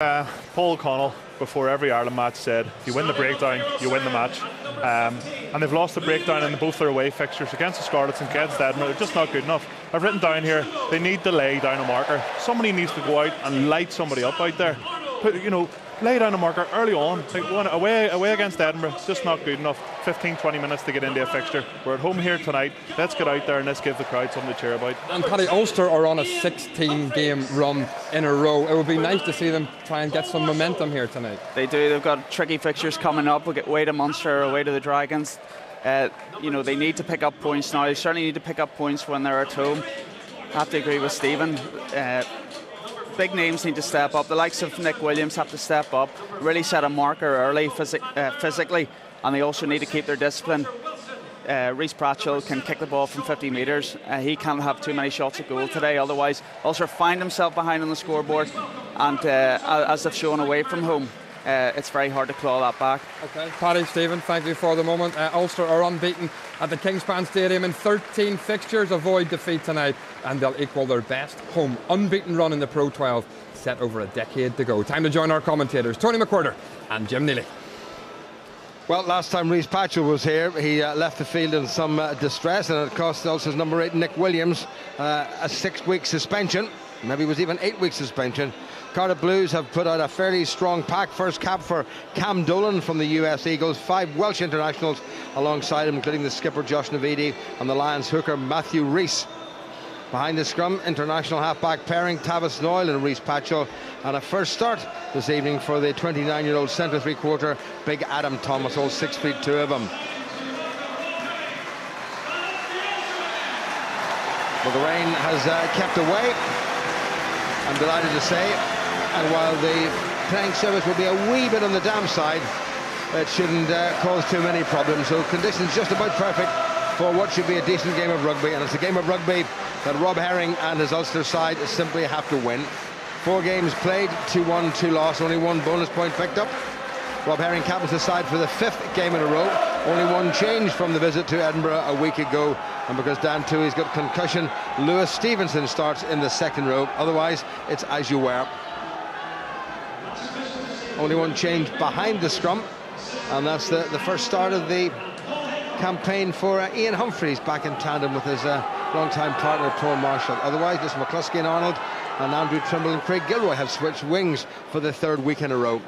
Paul O'Connell, before every Ireland match, said, if you win the breakdown, you win the match. And they've lost the breakdown in both their away fixtures against the Scarlets and against Edinburgh. They're just not good enough. I've written down here, they need to lay down a marker. Somebody needs to go out and light somebody up out there. Lay down a marker early on. Like away against Edinburgh, it's just not good enough. 15-20 minutes to get into a fixture. We're at home here tonight. Let's get out there and let's give the crowd something to cheer about. And Paddy, Ulster are on a 16-game run in a row. It would be nice to see them try and get some momentum here tonight. They do. They've got tricky fixtures coming up. We'll get away to Munster, away to the Dragons. They need to pick up points now. They certainly need to pick up points when they're at home. I have to agree with Stephen. Big names need to step up. The likes of Nick Williams have to step up, really set a marker early physically, and they also need to keep their discipline. Rhys Pratchell can kick the ball from 50 metres. He can't have too many shots at goal today, otherwise Ulster find himself behind on the scoreboard, and as they've shown away from home, it's very hard to claw that back. Okay, Paddy, Stephen, thank you for the moment. Ulster are unbeaten at the Kingspan Stadium in 13 fixtures, avoid defeat tonight, and they'll equal their best home unbeaten run in the Pro 12, set over a decade to go. Time to join our commentators, Tony McWhirter and Jim Neely. Well, last time Rhys Pratchell was here, he left the field in some distress, and it cost Ulster's number 8, Nick Williams, a 6-week suspension. Maybe it was even 8-week suspension. Cardiff Blues have put out a fairly strong pack. First cap for Cam Dolan from the US Eagles. 5 Welsh internationals alongside him, including the skipper Josh Navidi and the Lions hooker Matthew Rhys. Behind the scrum, international half-back pairing Tavis Noyle and Rhys Pratchell. And a first start this evening for the 29-year-old centre three-quarter, big Adam Thomas, all 6'2" of him. Well, the rain has kept away, I'm delighted to say. And while the playing surface will be a wee bit on the damp side, it shouldn't cause too many problems. So conditions just about perfect for what should be a decent game of rugby. And it's a game of rugby that Rob Herring and his Ulster side simply have to win. 4 games played, 2 won, 2 lost, only 1 bonus point picked up. Rob Herring captains the side for the 5th game in a row. Only 1 change from the visit to Edinburgh a week ago. And because Dan Tuohy's got concussion, Lewis Stevenson starts in the 2nd row. Otherwise, it's as you were. Only 1 change behind the scrum, and that's the first start of the campaign for Ian Humphreys, back in tandem with his long-time partner Paul Marshall. Otherwise, this McCluskey and Arnold and Andrew Trimble and Craig Gilroy have switched wings for the 3rd week in a row.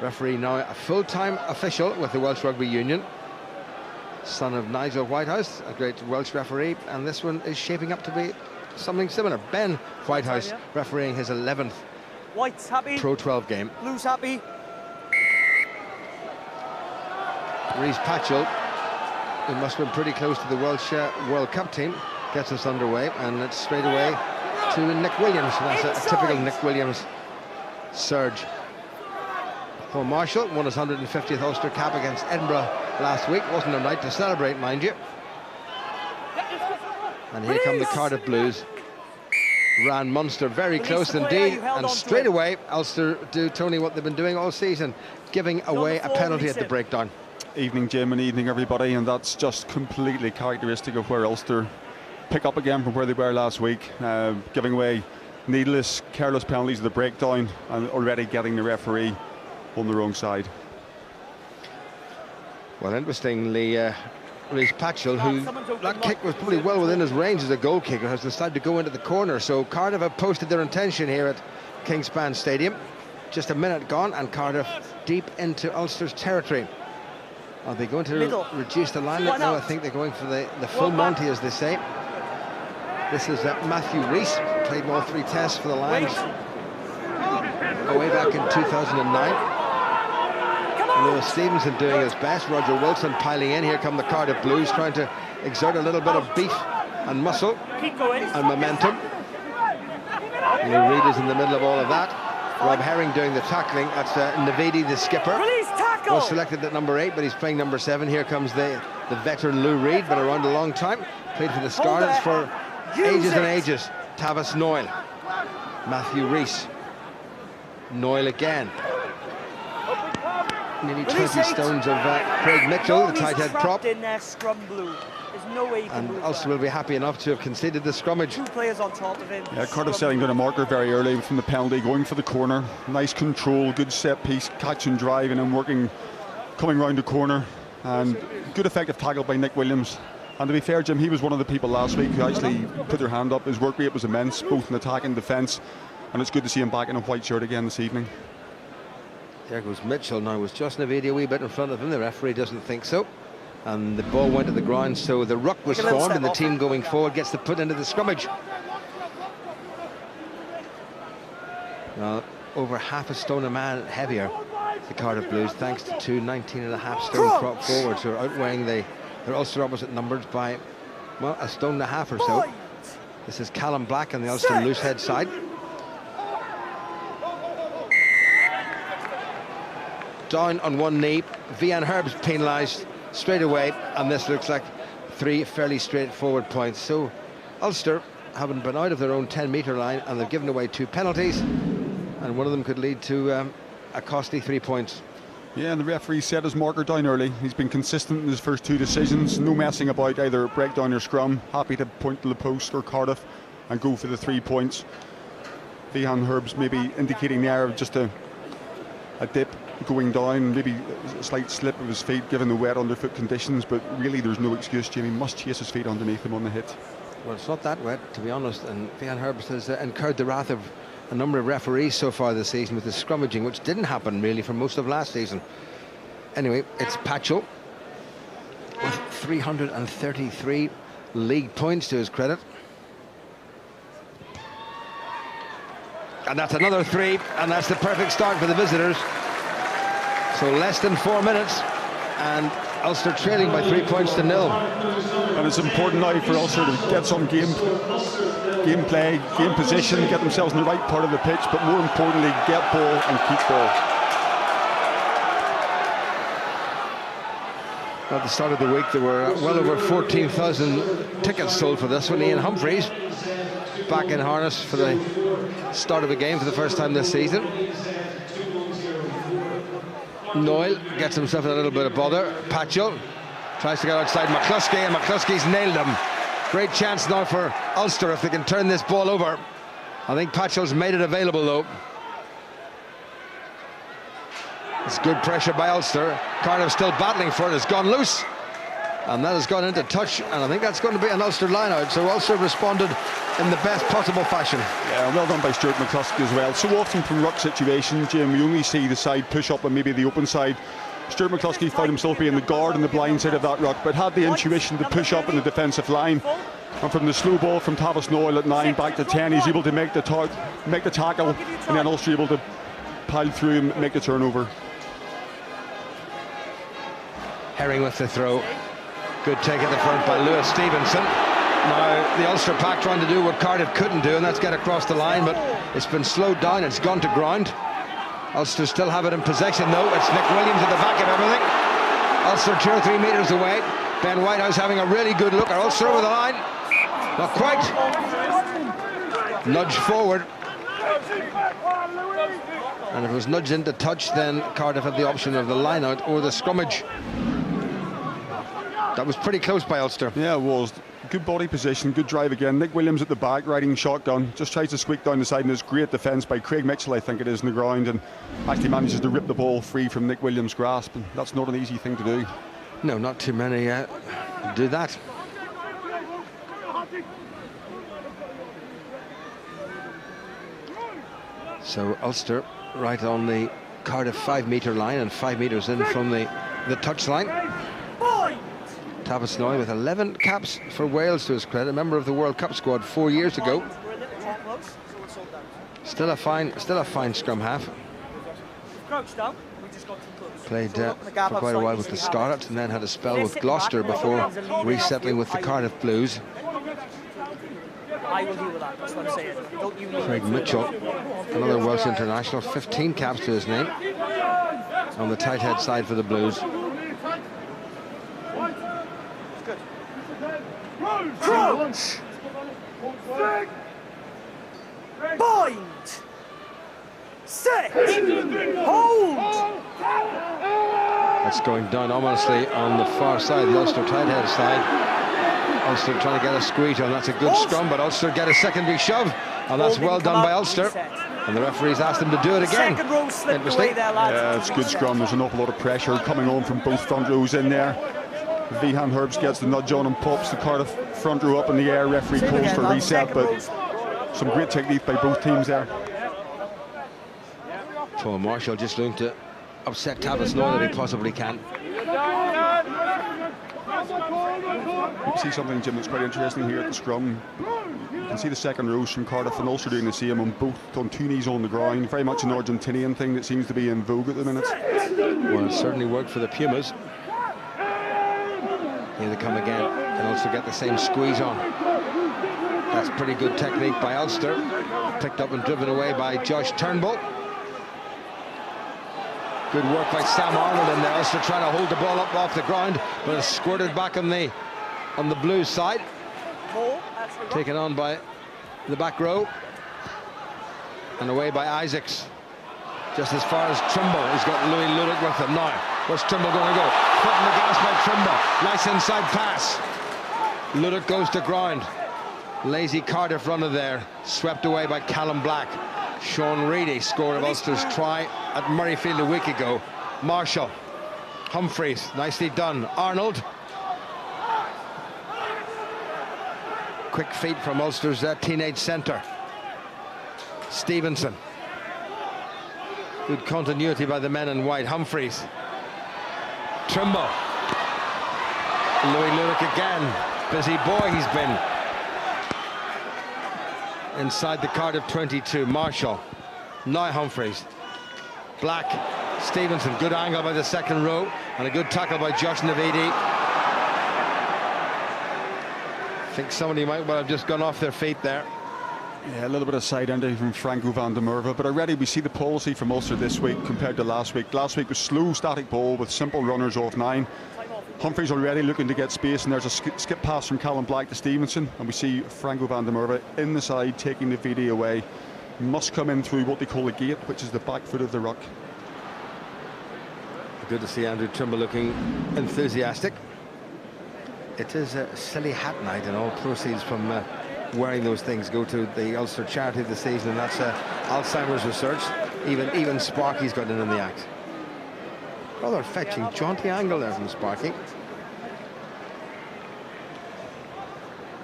Referee now a full-time official with the Welsh Rugby Union, son of Nigel Whitehouse, a great Welsh referee, and this one is shaping up to be something similar. Ben Whitehouse refereeing his 11th White's happy. Pro 12 game. Blue's happy. Rhys Pratchell, who must have been pretty close to the Welsh World Cup team, gets us underway, and it's straight away to Nick Williams. That's a typical Nick Williams surge. Paul Marshall won his 150th Ulster cap against Edinburgh last week. Wasn't a night to celebrate, mind you. And here come the Cardiff Blues. Ran Munster very close indeed, and straight away Ulster do, Tony, what they've been doing all season, giving away a penalty at the breakdown. Evening, Jim, and evening everybody, and that's just completely characteristic of where Ulster pick up again from where they were last week, giving away needless, careless penalties at the breakdown and already getting the referee on the wrong side. Well, interestingly, Rhys Pratchell, who that kick was probably well within his range as a goal kicker, has decided to go into the corner. So Cardiff have posted their intention here at Kingspan Stadium. Just a minute gone, and Cardiff deep into Ulster's territory. Are they going to reduce the line? No, I think they're going for the full Monty, as they say. This is Matthew Rhys, played all 3 tests for the Lions way back in 2009. Lewis Stevenson doing his best. Roger Wilson piling in. Here come the Cardiff Blues, trying to exert a little bit of beef and muscle and momentum. Lou Reid is in the middle of all of that. Rob Herring doing the tackling. That's Navidi, the skipper. Was selected at number 8, but he's playing number 7. Here comes the veteran Lou Reid, been around a long time. Played for the Scarlets for ages and ages. Tavis Noyle. Matthew Rhys. Noyle again. Nearly 20 stones of Craig Mitchell, the tight head prop. In there, scrum blue. There's no way you can And move Ulster that. will be happy enough to have conceded the scrummage. 2 players on top of him. Yeah, Cardiff setting down a marker very early from the penalty, going for the corner. Nice control, good set piece, catch and drive, and then working, coming round the corner. And good effective tackle by Nick Williams. And to be fair, Jim, he was one of the people last week who actually put their hand up. His work rate was immense, both in attack and defence. And it's good to see him back in a white shirt again this evening. There goes Mitchell now. Was Justin Avedi a wee bit in front of him? The referee doesn't think so. And the ball went to the ground, so the ruck was formed, and the team going forward gets to put into the scrummage. Now, over half a stone a man heavier, the Cardiff Blues, thanks to 2 19.5 stone prop forwards who are outweighing their Ulster opposite numbers by, well, a stone and a half or so. This is Callum Black on the Ulster loose head side. Down on one knee, Vian Herb's penalised straight away, and this looks like 3 fairly straightforward points. So Ulster haven't been out of their own 10-metre line, and they've given away 2 penalties, and one of them could lead to a costly 3 points. Yeah, and the referee set his marker down early. He's been consistent in his first 2 decisions, no messing about either breakdown or scrum, happy to point to the post or Cardiff and go for the 3 points. Vian Herb's maybe indicating there of just a dip going down, maybe a slight slip of his feet given the wet underfoot conditions, but really there's no excuse. Jamie must chase his feet underneath him on the hit. Well, it's not that wet, to be honest, and Vian Herb has incurred the wrath of a number of referees so far this season with the scrummaging, which didn't happen really for most of last season. Anyway, it's Patchell with 333 league points to his credit. And that's another 3, and that's the perfect start for the visitors. So less than 4 minutes, and Ulster trailing by 3 points to 0. And it's important now for Ulster to get some gameplay, game position, get themselves in the right part of the pitch, but more importantly, get ball and keep ball. At the start of the week, there were well over 14,000 tickets sold for this one. Ian Humphreys back in harness for the start of a game for the first time this season. Noyle gets himself in a little bit of bother. Patchell tries to get outside McCluskey, and McCluskey's nailed him. Great chance now for Ulster if they can turn this ball over. I think Patchell's made it available though. It's good pressure by Ulster. Cardiff still battling for it. It's gone loose, and that has gone into touch, and I think that's going to be an Ulster line out. So Ulster responded in the best possible fashion. Yeah, well done by Stuart McCluskey as well. So often from ruck situation, Jim, we only see the side push up and maybe the open side. Stuart McCluskey found himself being the guard on the blind side of that ruck, but had the intuition to push up in the defensive line. And from the slow ball from Tavis Noyle at 9 back to 10, he's able to make the tackle, and then Ulster able to pile through and make the turnover. Herring with the throw. Good take at the front by Lewis Stevenson. Now the Ulster pack trying to do what Cardiff couldn't do, and that's get across the line, but it's been slowed down, it's gone to ground. Ulster still have it in possession though. It's Nick Williams at the back of everything. Ulster 2 or 3 metres away. Ben Whitehouse having a really good look. Are Ulster over the line? Not quite. Nudge forward. And if it was nudged into touch, then Cardiff had the option of the line out or the scrummage. That was pretty close by Ulster. Yeah, it was. Good body position, good drive again. Nick Williams at the back, riding shotgun. Just tries to squeak down the side, and it's great defence by Craig Mitchell, I think it is, in the ground, and actually manages to rip the ball free from Nick Williams' grasp. And that's not an easy thing to do. No, not too many do that. So Ulster right on the Cardiff 5 metre line and 5 metres in from the touch line. Tavis Noyle with 11 caps for Wales to his credit, a member of the World Cup squad 4 years ago. Still a fine scrum half. Played for quite a while with the Scarlets, and then had a spell with Gloucester before resettling with the Cardiff Blues. I will deal with that, that's what I'm saying. Don't you Craig Mitchell, another Welsh international, 15 caps to his name on the tight head side for the Blues. Crouch! Bind! Set! Hold! That's going down ominously on the far side, the Ulster tight head side. Ulster trying to get a squeeze on. That's a good scrum, but Ulster get a secondary shove, and that's well done by Ulster. And the referees asked them to do it again. Second row slipped away there, lads. Yeah, it's good scrum. There's an awful lot of pressure coming on from both front rows in there. Vihan Herbs gets the nudge on and pops the Cardiff front row up in the air. Referee calls for reset, but some great technique by both teams there. Paul Marshall just looking to upset Tavis Noel that he possibly can. You see something, Jim, that's quite interesting here at the scrum. You can see the second rows from Cardiff and Ulster doing the same on both, on two knees on the ground. Very much an Argentinian thing that seems to be in vogue at the minute. Well, it certainly worked for the Pumas. Here they come again, and Ulster get the same squeeze on. That's pretty good technique by Ulster. Picked up and driven away by Josh Turnbull. Good work by Sam Arnold in there. Ulster trying to hold the ball up off the ground, but it's squirted back on the Blues side. Taken on by the back row. And away by Isaacs. Just as far as Trimble. He's got Louis Ludick with him now. Where's Trimble going to go? Foot in the gas by Trimble. Nice inside pass. Ludick goes to ground. Lazy Cardiff runner there. Swept away by Callum Black. Sean Reedy scored of Ulster's try at Murrayfield a week ago. Marshall. Humphreys. Nicely done. Arnold. Quick feet from Ulster's teenage centre. Stevenson. Good continuity by the men in white. Humphreys. Trimble. Louis Ludick again. Busy boy he's been. Inside the Cardiff 22. Marshall. Now Humphreys. Black. Stevenson. Good angle by the second row. And a good tackle by Josh Navidi. I think somebody might well have just gone off their feet there. Yeah, a little bit of side entry from Franco van der Merwe, but already we see the policy from Ulster this week compared to last week. Last week was slow, static ball with simple runners off 9. Humphreys already looking to get space, and there's a skip pass from Callum Black to Stevenson, and we see Franco van der Merwe in the side taking the VD away. Must come in through what they call a gate, which is the back foot of the ruck. Good to see Andrew Trimble looking enthusiastic. It is a silly hat night, and all proceeds from wearing those things go to the Ulster charity of the season, and that's Alzheimer's research. Even Sparky's got in the act. Rather fetching, jaunty angle there from Sparky.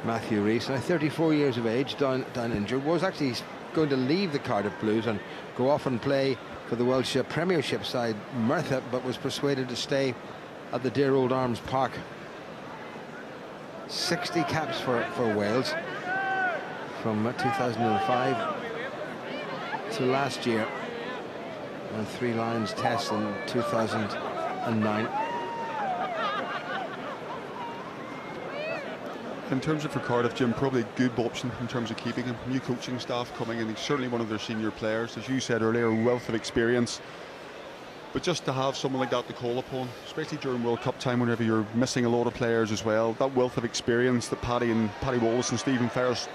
Matthew Rees, now 34 years of age, down injured, was actually going to leave the Cardiff Blues and go off and play for the Welsh Premiership side Merthyr, but was persuaded to stay at the dear old Arms Park. 60 caps for Wales from 2005 to last year, and 3 Lions tests in 2009. In terms of for Cardiff, Jim, probably a good option in terms of keeping him. New coaching staff coming in. He's certainly one of their senior players. As you said earlier, a wealth of experience. But just to have someone like that to call upon, especially during World Cup time, whenever you're missing a lot of players as well, that wealth of experience that Paddy Wallace and Stephen Ferris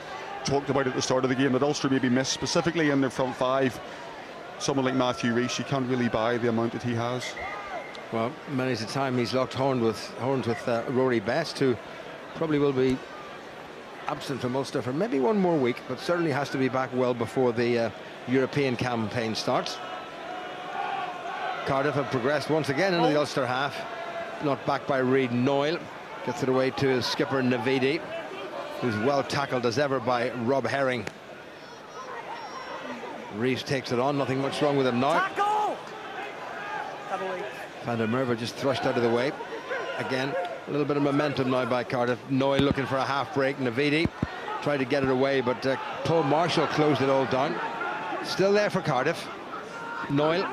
talked about at the start of the game that Ulster maybe missed, specifically in their front 5. Someone like Matthew Rees, you can't really buy the amount that he has. Well, many's the time he's locked horns with Rory Best, who probably will be absent from Ulster for maybe one more week, but certainly has to be back well before the European campaign starts. Cardiff have progressed once again into the Ulster half. Not back by Reid Noyle. Gets it away to his skipper Navidi, who's well tackled as ever by Rob Herring. Rees takes it on, nothing much wrong with him now. Van der Merwe just thrust out of the way. Again, a little bit of momentum now by Cardiff. Noyle looking for a half break. Navidi tried to get it away, but Paul Marshall closed it all down. Still there for Cardiff. Noyle.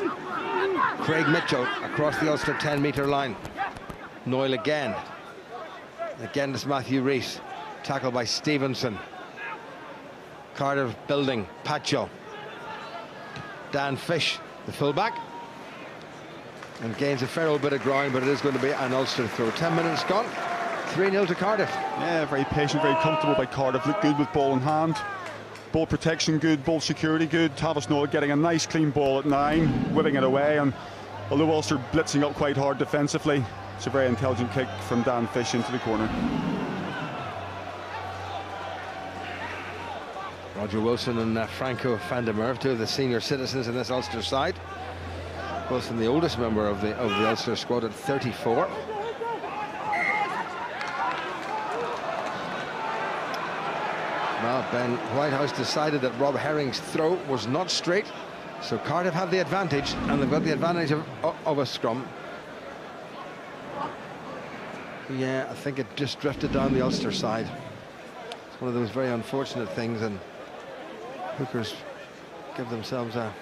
Craig Mitchell across the Ulster 10-metre line. Noyle again. Again, it's Matthew Rees. Tackled by Stevenson. Cardiff building. Patchell. Dan Fish, the fullback. And gains a fair old bit of ground, but it is going to be an Ulster throw. 10 minutes gone. 3-0 to Cardiff. Yeah, very patient, very comfortable by Cardiff. Look good with ball in hand. Ball protection good, ball security good. Tavis Noel getting a nice clean ball at 9, whipping it away, and although Ulster blitzing up quite hard defensively, it's a very intelligent kick from Dan Fish into the corner. Roger Wilson and Franco van der Merwe, two of the senior citizens in this Ulster side. Wilson, the oldest member of the Ulster squad at 34. Well, Ben Whitehouse decided that Rob Herring's throw was not straight, so Cardiff have the advantage, and they've got the advantage of a scrum. Yeah, I think it just drifted down the Ulster side. It's one of those very unfortunate things, and hookers give themselves a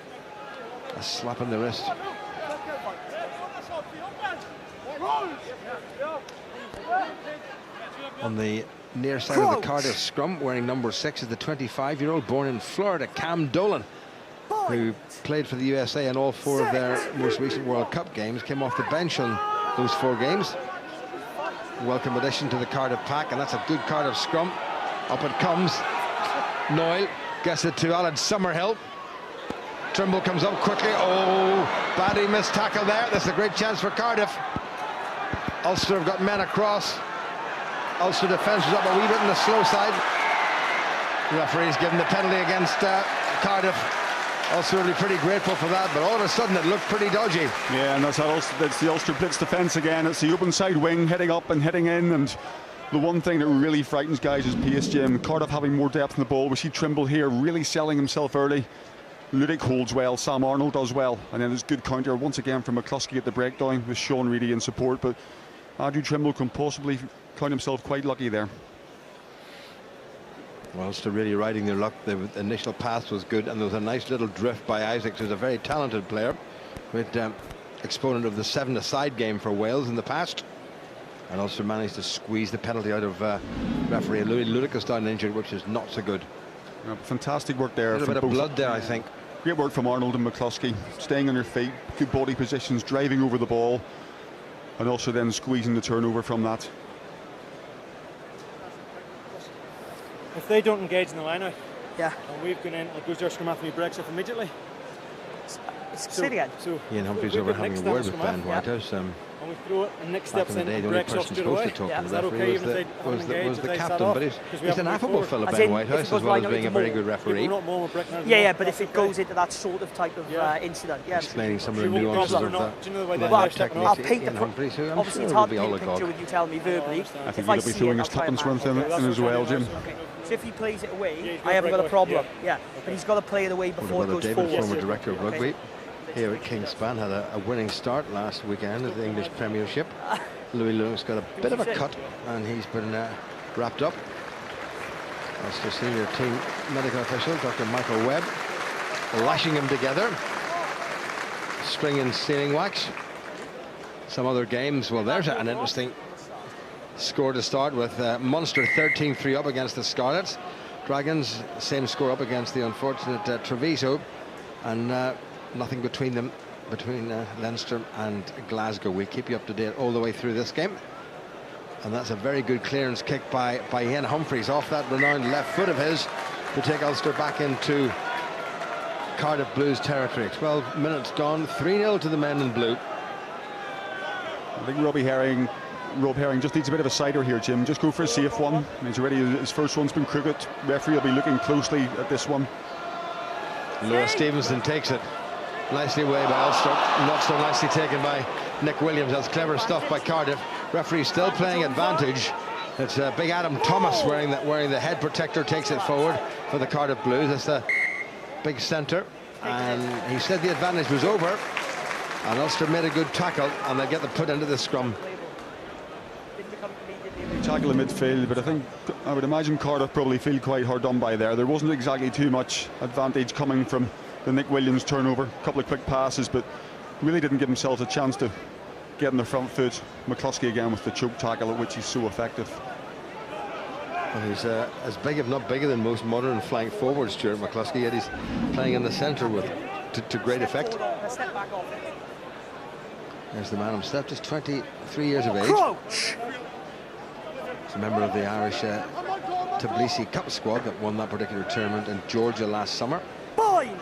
slap in the wrist. On the near side of the Cardiff scrum, wearing number 6, is the 25-year-old born in Florida, Cam Dolan, who played for the USA in all 4 of their most recent World Cup games, came off the bench on those 4 games. Welcome addition to the Cardiff pack, and that's a good Cardiff scrum. Up it comes. Noyle gets it to Alan Summerhill. Trimble comes up quickly. Oh, badly missed tackle there. That's a great chance for Cardiff. Ulster have got men across. Ulster defence was up a wee bit on the slow side. The referee's given the penalty against Cardiff. Ulster will be pretty grateful for that, but all of a sudden it looked pretty dodgy. Yeah, and that's the Ulster blitz defence again. It's the open side wing heading up and heading in, and the one thing that really frightens guys is pace, Jim. Cardiff having more depth in the ball. We see Trimble here really selling himself early. Ludick holds well, Sam Arnold does well, and then there's good counter once again from McCluskey at the breakdown with Sean Reedy in support, but Andrew Trimble can possibly count himself quite lucky there. Well, Ulster really riding their luck. The initial pass was good, and there was a nice little drift by Isaacs, who's a very talented player, with exponent of the 7-a-side game for Wales in the past. And Ulster managed to squeeze the penalty out of referee Louis Ludick down injured, which is not so good. Yeah, fantastic work there. A little bit of blood there, I think. Great work from Arnold and McCluskey, staying on their feet, good body positions, driving over the ball, and also then squeezing the turnover from that. If they don't engage in the line out, Yeah. and we've gone in, like goes their scrum after, breaks off immediately. Say it again. So Ian Humphreys we've over got having Nick a word standing with scrum Ben off, Whitehouse. and we throw it, and Nick Back steps in the in day, and the only breaks off person straight supposed away. to talk Yeah. to Is the that referee okay, was even if they haven't was engaged, the if they set captain, off? but Because we he's an haven't moved affable forward. fellow, As Ben in, if Whitehouse, it as goes well line as out being the a very ball. good referee. We're not more, we're breaking out. Yeah, but if it goes into that sort of type of incident, yeah. Explaining some of the She won't nuances drop of it or not. Do you know the way that they line are of stepping technique. I'll paint Ian the Humphreys, who I'm obviously sure it's will hard be to all paint a picture agog. when you tell me verbally. I think If I he'll be see throwing it, his I'll try tuppence and worth in mark it. as well, Jim. Okay. So if he plays it away, he's I got haven't got a breakaway. problem. Yeah. But he's got to play it away Older before it brother goes David, forward. former director of Okay. rugby, here at Kingspan, had a winning start last weekend at the English Premiership. Louis Lewis got a bit of a cut, and he's been wrapped up. Ulster senior team medical official Dr. Michael Webb lashing him together, string and sealing wax. Some other games, well, there's an interesting score to start with. Munster 13-3 up against the Scarlets. Dragons, same score up against the unfortunate Treviso, and nothing between them, between Leinster and Glasgow. We keep you up to date all the way through this game. And that's a very good clearance kick by Ian Humphreys off that renowned left foot of his to take Ulster back into Cardiff Blues territory. 12 minutes gone, 3-0 to the men in blue. I think Rob Herring just needs a bit of a cider here, Jim. Just go for a safe one. He's already, his first one's been crooked. Referee will be looking closely at this one. Lewis Stevenson takes it nicely away by Ulster, not so nicely taken by Nick Williams. That's clever stuff by Cardiff. Referee still playing advantage. It's big Adam Thomas wearing the head protector, takes it forward for the Cardiff Blues. That's the big centre, and he said the advantage was over, and Ulster made a good tackle, and they get the put into the scrum. Tackle in midfield, but I would imagine Cardiff probably feel quite hard done by there. There wasn't exactly too much advantage coming from the Nick Williams turnover. A couple of quick passes, but really didn't give themselves a chance to get on the front foot. McCluskey again with the choke tackle, at which he's so effective. Well, he's as big, if not bigger, than most modern flank forwards, Stuart McCluskey, yet he's playing in the centre with to great effect. There's the man himself, just 23 years of age. He's a member of the Irish Tbilisi Cup squad that won that particular tournament in Georgia last summer. Bind.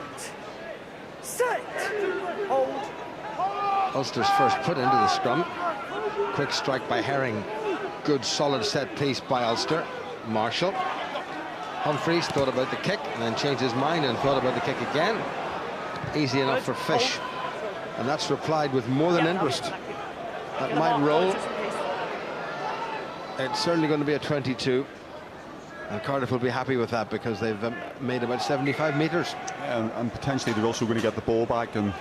Set. Hold. Ulster's first put into the scrum. Quick strike by Herring. Good solid set piece by Ulster. Marshall. Humphreys thought about the kick and then changed his mind and thought about the kick again. Easy enough for Fish. And that's replied with more than interest. That might roll. It's certainly going to be a 22. And Cardiff will be happy with that because they've made about 75 metres. And potentially they're also going to get the ball back. And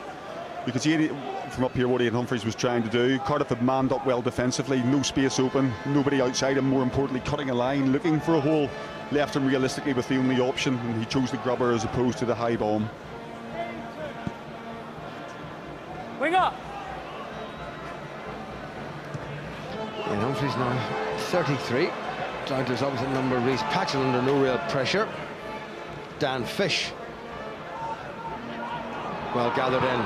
you can see from up here what Ian Humphreys was trying to do. Cardiff had manned up well defensively, no space open, nobody outside him, more importantly cutting a line, looking for a hole, left him realistically with the only option, and he chose the grubber as opposed to the high bomb. Wing up! Ian Humphreys now 33. Down to his opposite number, Reece Patchell, under no real pressure. Dan Fish. Well gathered in.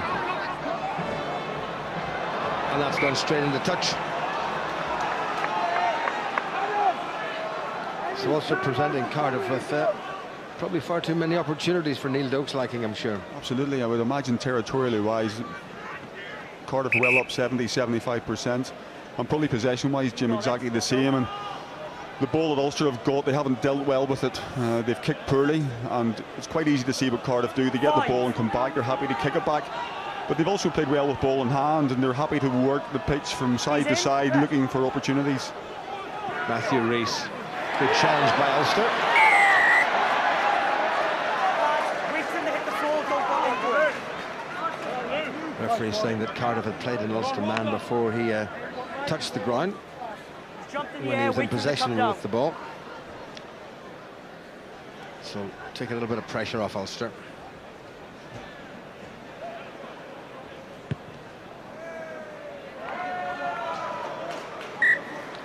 And that's gone straight into touch. So Ulster presenting Cardiff with probably far too many opportunities for Neil Doak's liking, I'm sure. Absolutely, I would imagine territorially wise, Cardiff well up 70-75%. And probably possession wise, Jim, exactly the same. And the ball that Ulster have got, they haven't dealt well with it. They've kicked poorly, and it's quite easy to see what Cardiff do. They get the ball and come back, they're happy to kick it back. But they've also played well with ball in hand, and they're happy to work the pitch from side to side, looking for opportunities. Matthew Rees, good challenge by Ulster. Referee saying that Cardiff had played an Ulster man before he touched the ground when he was in possession with the ball. So take a little bit of pressure off Ulster.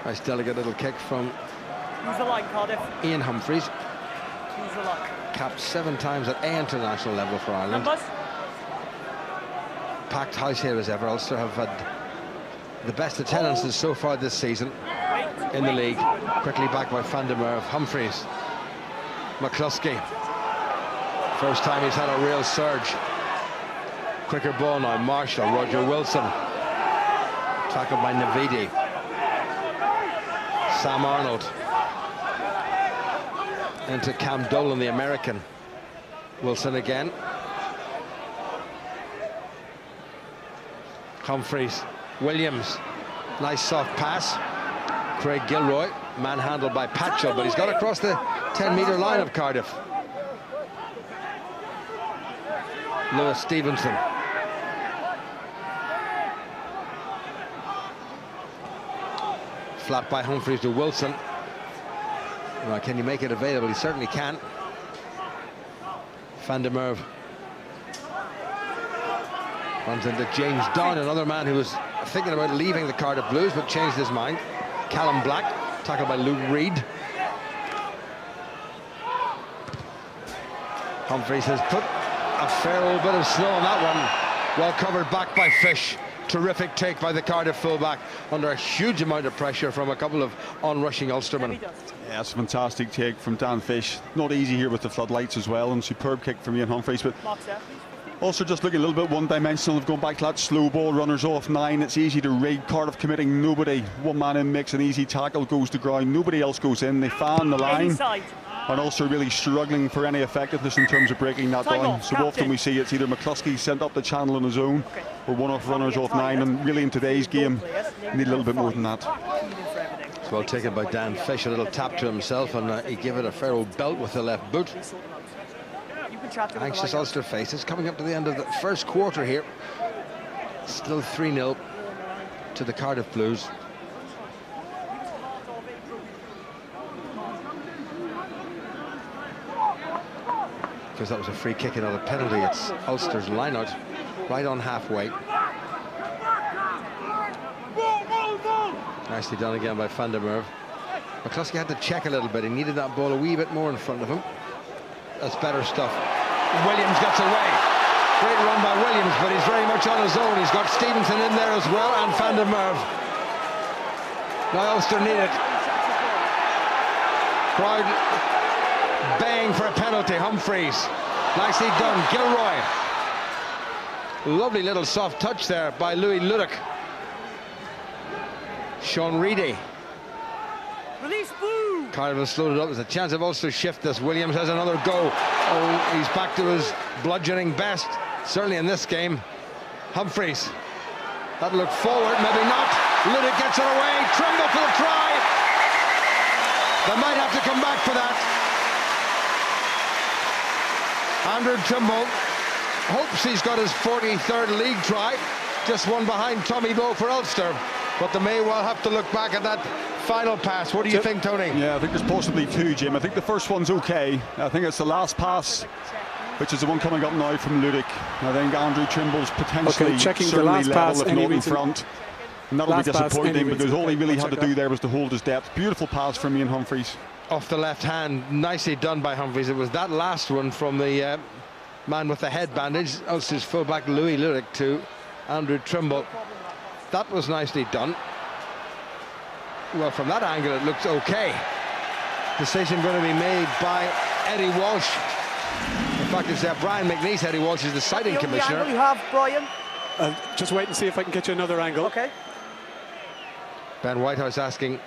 Nice delicate little kick from Ian Humphreys. Capped 7 times at A international level for Ireland. Packed house here as ever. Ulster have had the best attendances so far this season in the league. Quickly back by Van der Merwe. Humphreys. McCluskey. First time he's had a real surge. Quicker ball now. Marshall. Roger Wilson. Tackled by Navidi. Sam Arnold. Into Cam Dolan, the American. Wilson again. Humphreys. Williams. Nice soft pass. Craig Gilroy, manhandled by Patchell, but he's got across the 10-metre line of Cardiff. Lewis Stevenson. Flat by Humphreys to Wilson. Well, can you make it available? He certainly can. Van der Merwe runs into James Dunn, another man who was thinking about leaving the Cardiff Blues but changed his mind. Callum Black, tackled by Luke Reid. Humphreys has put a fair old bit of snow on that one. Well covered back by Fish. Terrific take by the Cardiff fullback under a huge amount of pressure from a couple of onrushing Ulstermen. Yeah, it's a fantastic take from Dan Fish. Not easy here with the floodlights as well, and superb kick from Ian Humphreys. But also just looking a little bit one-dimensional of going back to that slow ball, runners off 9. It's easy to read. Cardiff committing nobody. One man in makes an easy tackle, goes to ground. Nobody else goes in. They fan the line. And also really struggling for any effectiveness in terms of breaking that down. So often we see it's either McCluskey sent up the channel on his own or one off runners off 9. And really in today's game, you need a little bit more than that. It's well taken by Dan Fish. A little tap to himself, and he gave it a fair old belt with the left boot. Anxious Ulster faces coming up to the end of the first quarter here. Still 3-0 to the Cardiff Blues. Because that was a free kick and not a penalty. It's Ulster's line out right on halfway. Nicely done again by Van der Merwe. McCluskey had to check a little bit. He needed that ball a wee bit more in front of him. That's better stuff. Williams gets away. Great run by Williams, but he's very much on his own. He's got Stevenson in there as well, and Van der Merwe. Now Ulster need it. Crowd baying for a penalty. Humphreys. Nicely done. Gilroy. Lovely little soft touch there by Louis Ludick. Sean Reedy. Release, boo! Cardiff has slowed it up. There's a chance of Ulster shift this. Williams has another go. Oh, he's back to his bludgeoning best, certainly in this game. Humphreys. That look forward, maybe not. Ludick gets it away. Trimble for the try. They might have to come back for that. Andrew Trimble hopes he's got his 43rd league try. Just one behind Tommy Bowe for Ulster. But they may well have to look back at that final pass. What do you think, Tony? Yeah, I think there's possibly two, Jim. I think the first one's okay. I think it's the last pass, which is the one coming up now from Ludick. I think Andrew Trimble's potentially certainly level, if not in front. And that'll be disappointing because all he really had to do there was to hold his depth. Beautiful pass from Ian Humphreys. Off the left hand, nicely done by Humphreys. It was that last one from the man with the head bandage, Ulster's fullback Louis Ludick, to Andrew Trimble. That was nicely done. Well, from that angle it looks okay. Decision going to be made by Eddie Walsh. In fact, it's Brian McNeice. Eddie Walsh is the sighting commissioner. You have, Brian. Just wait and see if I can get you another angle. Okay. Ben Whitehouse asking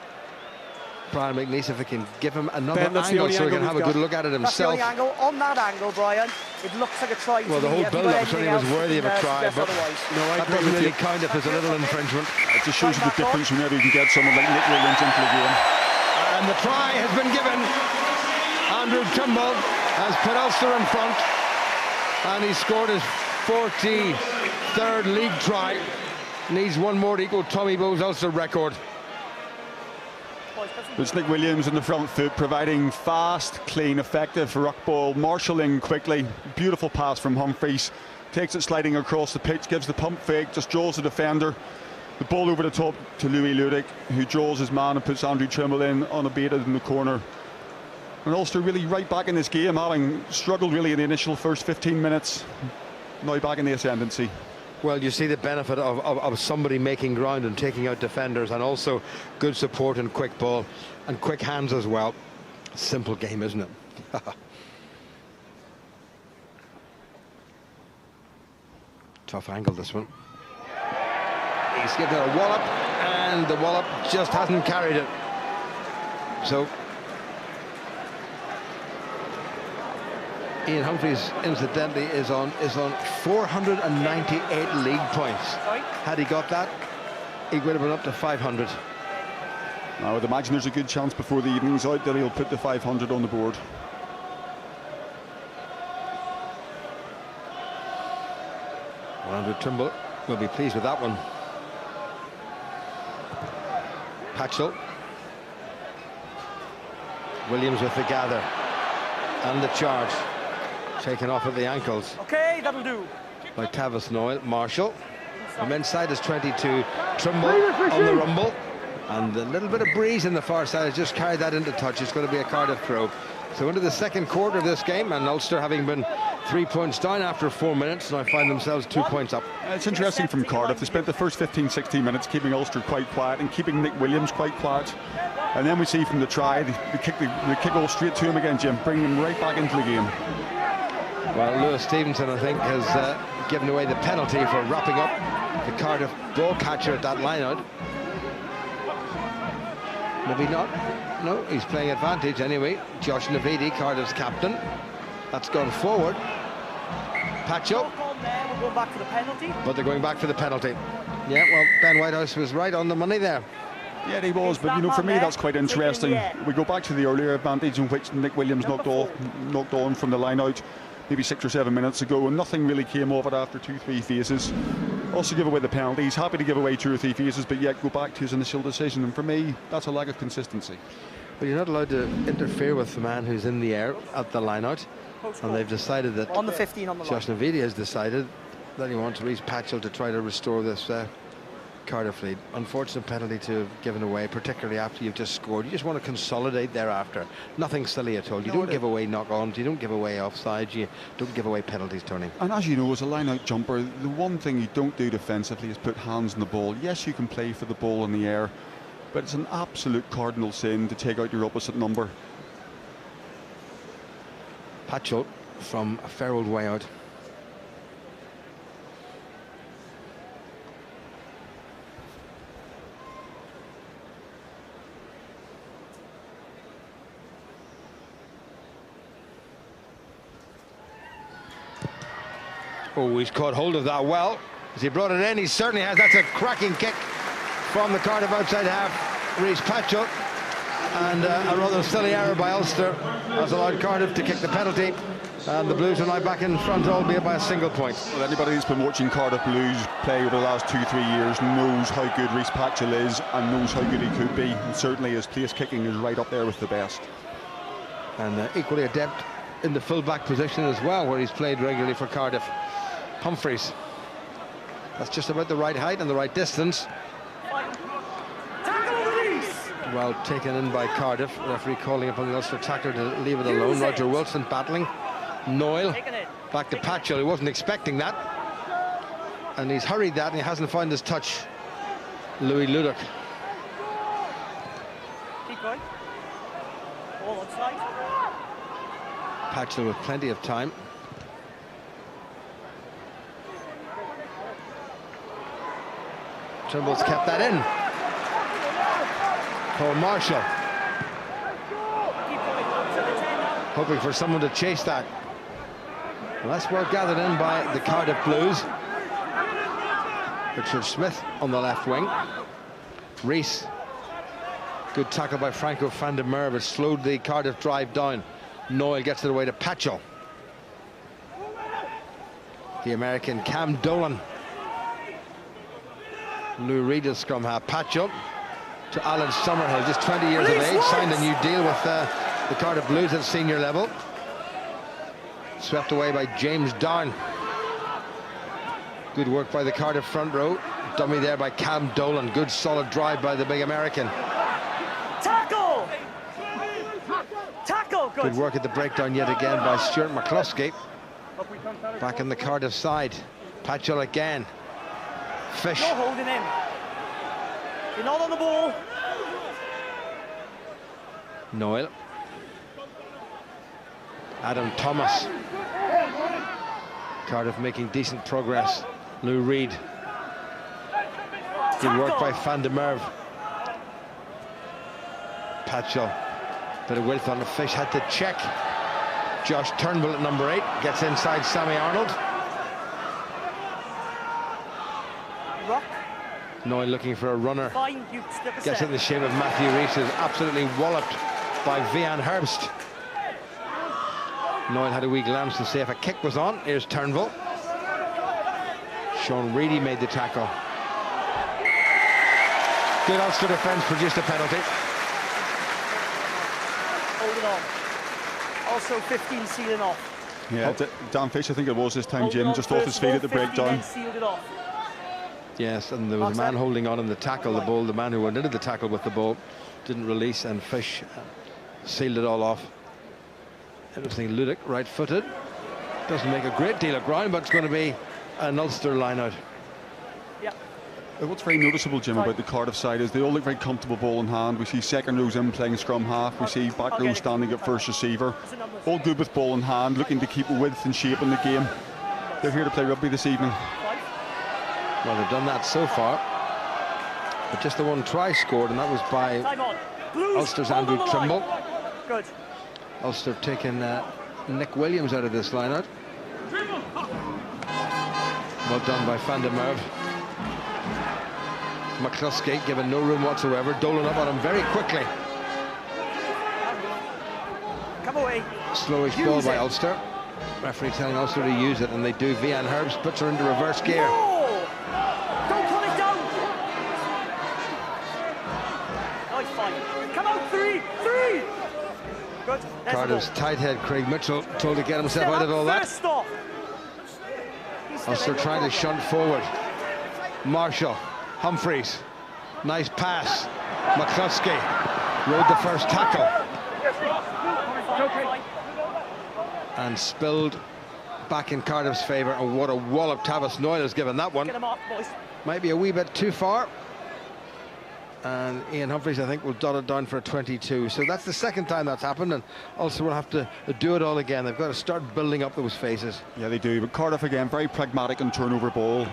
Brian McNeice if he can give him another Ben, angle so he can have a good look at it That's the himself. only angle. On that angle, Brian, it looks like a try. Well, the whole build-up certainly was worthy of a try, but No, I that agree doesn't with really you. count if there's a little infringement. It just shows you the difference whenever you can get someone like Nick Williams into the game. And the try has been given. Andrew Trimble has put Ulster in front, and he scored his 43rd league try. Needs one more to equal Tommy Bowe's Ulster record. It's Nick Williams in the front foot, providing fast, clean, effective ruck ball, marshalling quickly. Beautiful pass from Humphreys. Takes it sliding across the pitch, gives the pump fake, just draws the defender. The ball over the top to Louis Ludick, who draws his man and puts Andrew Trimble in unabated in the corner. And Ulster really right back in this game, having struggled really in the initial first 15 minutes. Now back in the ascendancy. Well, you see the benefit of somebody making ground and taking out defenders, and also good support and quick ball and quick hands as well. Simple game, isn't it? Tough angle, this one. He's given it a wallop, and the wallop just hasn't carried it. So Ian Humphreys, incidentally, is on 498 league points. Had he got that, he would have been up to 500. I would imagine there's a good chance before the evening's out that he'll put the 500 on the board. Well, Andrew Trimble will be pleased with that one. Patchell. Williams with the gather and the charge. Taken off at the ankles. Okay, that'll do. By Tavis Noyle. Marshall. From inside is 22. Trimble on the rumble. And a little bit of breeze in the far side has just carried that into touch. It's going to be a Cardiff throw. So into the second quarter of this game, and Ulster, having been 3 points down after 4 minutes, now find themselves 2 points up. It's interesting from Cardiff. They spent the first 15-16 minutes keeping Ulster quite quiet and keeping Nick Williams quite quiet. And then we see from the try, they kick all straight to him again, Jim, bringing him right back into the game. Well, Lewis Stevenson, I think, has given away the penalty for wrapping up the Cardiff ball catcher at that line-out. Maybe not. No, he's playing advantage anyway. Josh Navidi, Cardiff's captain. That's gone forward. Patchell. We're going back for the penalty. But they're going back for the penalty. Yeah, well, Ben Whitehouse was right on the money there. Yeah, he was, but you know, for me that's quite interesting. We go back to the earlier advantage in which Nick Williams knocked on from the line out maybe 6 or 7 minutes ago, and nothing really came of it after 2-3 phases. Also give away the penalty. He's happy to give away 2 or 3 phases, but yet go back to his initial decision, and for me that's a lack of consistency. But you're not allowed to interfere with the man who's in the air at the line out, and they've decided that on the 15 on the line. Josh Navidi has decided that he wants Reece Patchell to try to restore this Cardiff lead. Unfortunate penalty to have given away, particularly after you've just scored. You just want to consolidate thereafter. Nothing silly at all. You don't give away knock-ons, you don't give away offsides, you don't give away penalties, Tony. And as you know, as a line-out jumper, the one thing you don't do defensively is put hands on the ball. Yes, you can play for the ball in the air, but it's an absolute cardinal sin to take out your opposite number. Patchell from a fair old way out. Oh, he's caught hold of that well. As he brought it in, he certainly has. That's a cracking kick from the Cardiff outside half. Rhys Patchell. And a rather silly error by Ulster has allowed Cardiff to kick the penalty. And the Blues are now back in front, albeit by a single point. Well, anybody who's been watching Cardiff Blues play over the last 2-3 years knows how good Rhys Patchell is and knows how good he could be. And certainly his place kicking is right up there with the best. And equally adept in the full-back position as well, where he's played regularly for Cardiff. Humphreys. That's just about the right height and the right distance. Well taken in by Cardiff. Referee calling upon the Ulster tackler to leave it alone. Roger Wilson battling. Noyle back to Patchell. He wasn't expecting that. And he's hurried that and he hasn't found his touch. Louis Ludoc. Keep going. All on side. Patchell with plenty of time. Trimble's kept that in. Paul Marshall hoping for someone to chase that. Well, that's well gathered in by the Cardiff Blues. Richard Smith on the left wing. Rees. Good tackle by Franco van der Merwe. It slowed the Cardiff drive down. Noyle gets it away to Patchell. The American Cam Dolan. Lou Reed is scrum half. Patchell to Alan Summerhill, just 20 years of age, signed a new deal with the Cardiff Blues at senior level. Swept away by James Down. Good work by the Cardiff front row. Dummy there by Cam Dolan. Good solid drive by the big American. Tackle! Tackle! Good work at the breakdown yet again by Stuart McCluskey. Back in the Cardiff side. Patchell again. Fish. You're holding him. You're not on the ball. Noyle. Adam Thomas. Cardiff making decent progress. Lou Reed. Good work by Van der Merwe. Patchell. Bit of width on the Fish. Had to check. Josh Turnbull at number 8. Gets inside Sammy Arnold. Rock. Noyle looking for a runner. Fine, you slip a Gets set. in the shape of Matthew Rees, who's absolutely walloped by Vian Herbst. Noyle had a wee glance to see if a kick was on. Here's Turnbull. Sean Reedy made the tackle. Good Ulster defence, produced a penalty. Holding on. Also 15 sealing off. Yeah, Dan Fish, I think it was this time, Holding Jim, on just off his first, feet at the 15 breakdown. then sealed it off. Yes, and there was a man holding on in the tackle, the ball. The man who went into the tackle with the ball didn't release, and Fish sealed it all off. Interesting, Ludic, right-footed. Doesn't make a great deal of ground, but it's going to be an Ulster line-out. Yeah. What's very noticeable, Jim, about the Cardiff side is they all look very comfortable ball in hand. We see second rows in playing scrum half. We see back row standing at first receiver. All good with ball in hand, looking to keep width and shape in the game. They're here to play rugby this evening. Well, they've done that so far. But just the one try scored, and that was by Ulster's Andrew Trimble. Good. Ulster have taken Nick Williams out of this line-out. Well done by Van der Merwe. McCluskey given no room whatsoever. Dolan up on him very quickly. Come away. Slowish ball by Ulster. Referee telling Ulster to use it, and they do. Vian Herbst puts her into reverse gear. No! Don't put it down! Nice fight. Come out, three! Good. There's Cardiff's tight head Craig Mitchell told to get himself out of all that. Stop. Ulster trying to shunt forward. Marshall, Humphreys, nice pass. McCluskey rode the first tackle and spilled back in Cardiff's favour, and what a wallop Tavis Noyle has given that one. Get him off, boys. Might be a wee bit too far, and Ian Humphreys I think will dot it down for a 22. So that's the second time that's happened, and Ulster will have to do it all again. They've got to start building up those phases. Yeah, they do, but Cardiff again very pragmatic on turnover ball.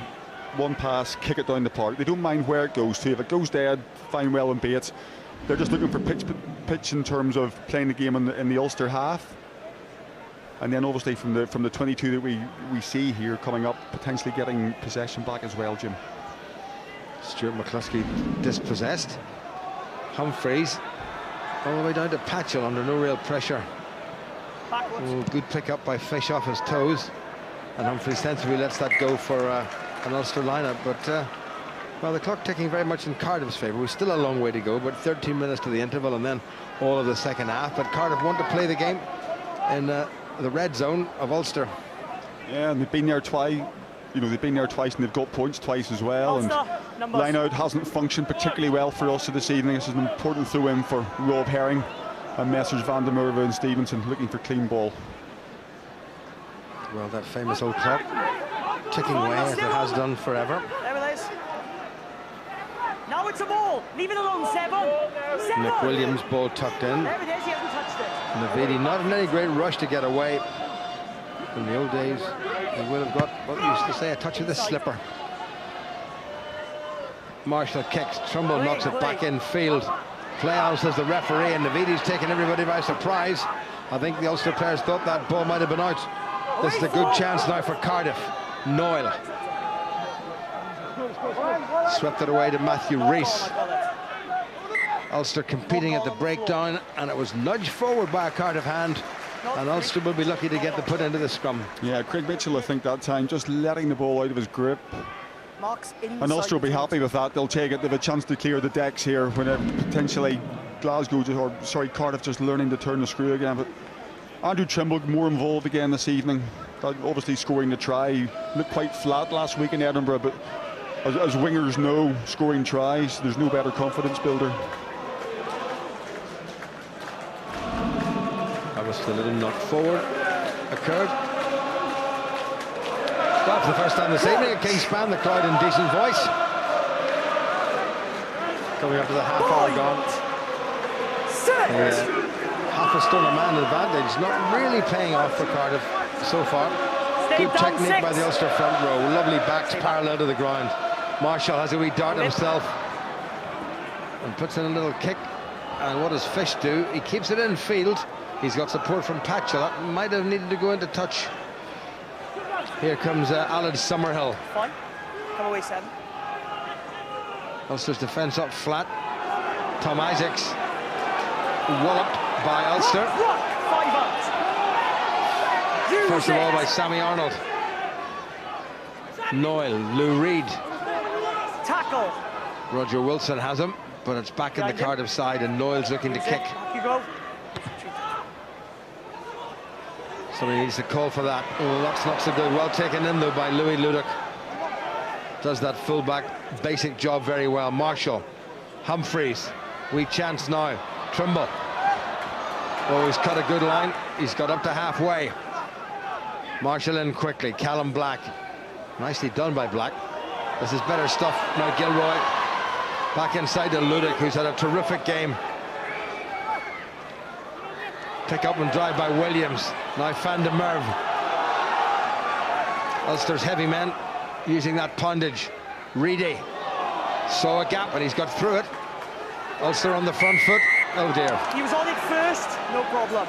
One pass, kick it down the park. They don't mind where it goes to. If it goes dead, fine, well and be it. They're just looking for pitch in terms of playing the game in the Ulster half. And then obviously from the 22 that we see here coming up, potentially getting possession back as well, Jim. Stuart McCluskey dispossessed. Humphreys all the way down to Patchell under no real pressure. Oh, good pick up by Fish off his toes, and Humphreys sensibly lets that go for an Ulster lineup. But well, the clock ticking very much in Cardiff's favour. We're still a long way to go, but 13 minutes to the interval and then all of the second half. But Cardiff want to play the game in the red zone of Ulster. Yeah, and they've been there twice. You know, they've been there twice and they've got points twice as well. And line out hasn't functioned particularly well for Ulster this evening. This is an important throw in for Rob Herring and Messrs Van der Merwe and Stevenson looking for clean ball. Well, that famous old clock ticking away as it has done forever. There it is. Now it's a ball. Leave it alone, Seven. Nick Williams, ball tucked in. There it is. He hasn't touched it. Navidi not in any great rush to get away. In the old days, he would have got what we used to say, a touch of the slipper. Marshall kicks, Trumbull knocks it back in field. Play on, says the referee, and Navidi's taken everybody by surprise. I think the Ulster players thought that ball might have been out. This is a good chance now for Cardiff. Noyle swept it away to Matthew Rees. Ulster competing at the breakdown, and it was nudged forward by a Cardiff hand, and Ulster will be lucky to get the put into the scrum. Yeah, Craig Mitchell, I think that time just letting the ball out of his grip, and Ulster will be happy with that. They'll take it. They have a chance to clear the decks here when potentially Cardiff just learning to turn the screw again. But Andrew Trimble more involved again this evening, obviously scoring the try. He looked quite flat last week in Edinburgh, but as wingers know, scoring tries, there's no better confidence builder. The little knock forward occurred. Well, for the first time this evening at Kingspan, the crowd in decent voice. Coming up to the half hour gone. Half a stone a man advantage, not really paying off for Cardiff so far. Good technique by the Ulster front row. Lovely backs parallel to the ground. Marshall has a wee dart himself and puts in a little kick. And what does Fish do? He keeps it in field. He's got support from Patchell. That might have needed to go into touch. Here comes Alan Summerhill. Fine. Come away, Seven. Ulster's defence up flat. Tom Isaacs walloped by Ulster. 5 out. First of all by Sammy Arnold. Noyle, Lou Reed. Tackle. Roger Wilson has him, but it's back in the Cardiff side, and Noyle's looking to kick. Back you go. Somebody needs to call for that. Oh, that's not so good. Well taken in, though, by Louis Ludick. Does that fullback basic job very well. Marshall, Humphreys, wee chance now. Trimble. Oh, he's cut a good line. He's got up to halfway. Marshall in quickly. Callum Black. Nicely done by Black. This is better stuff. Now Gilroy. Back inside to Ludick, who's had a terrific game. Pick up and drive by Williams. Now Van der Merwe. Ulster's heavy men using that poundage. Reedy saw a gap and he's got through it. Ulster on the front foot. Oh dear. He was on it first, no problem.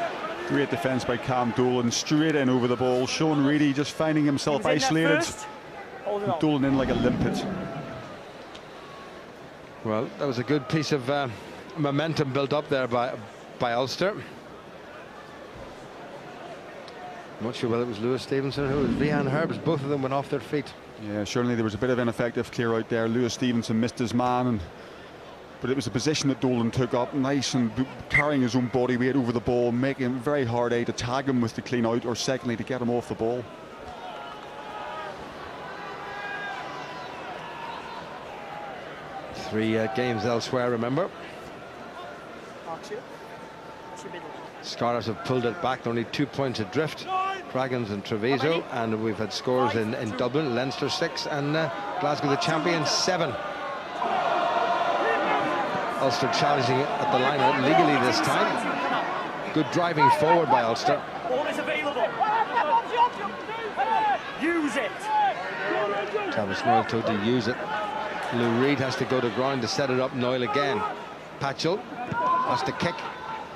Great defence by Cam Dolan, straight in over the ball. Sean Reedy just finding himself isolated. Dolan in like a limpet. Well, that was a good piece of momentum built up there by Ulster. I'm not sure whether it was Lewis Stevenson or who it was Rian Herbs. Both of them went off their feet. Yeah, certainly there was a bit of ineffective clear out there. Lewis Stevenson missed his man, but it was a position that Dolan took up nice and carrying his own body weight over the ball, making it very hard to tag him with the clean out, or secondly to get him off the ball. Three games elsewhere, remember. Scarlets have pulled it back, only 2 points adrift. Dragons and Treviso, and we've had scores in Dublin, Leinster 6 and Glasgow the champions 7. Ulster challenging it at the line out legally this time. Good driving forward by Ulster. Ball is available. Use it. Travis Noyle told to use it. Lou Reed has to go to ground to set it up. Noyle again. Patchell has to kick.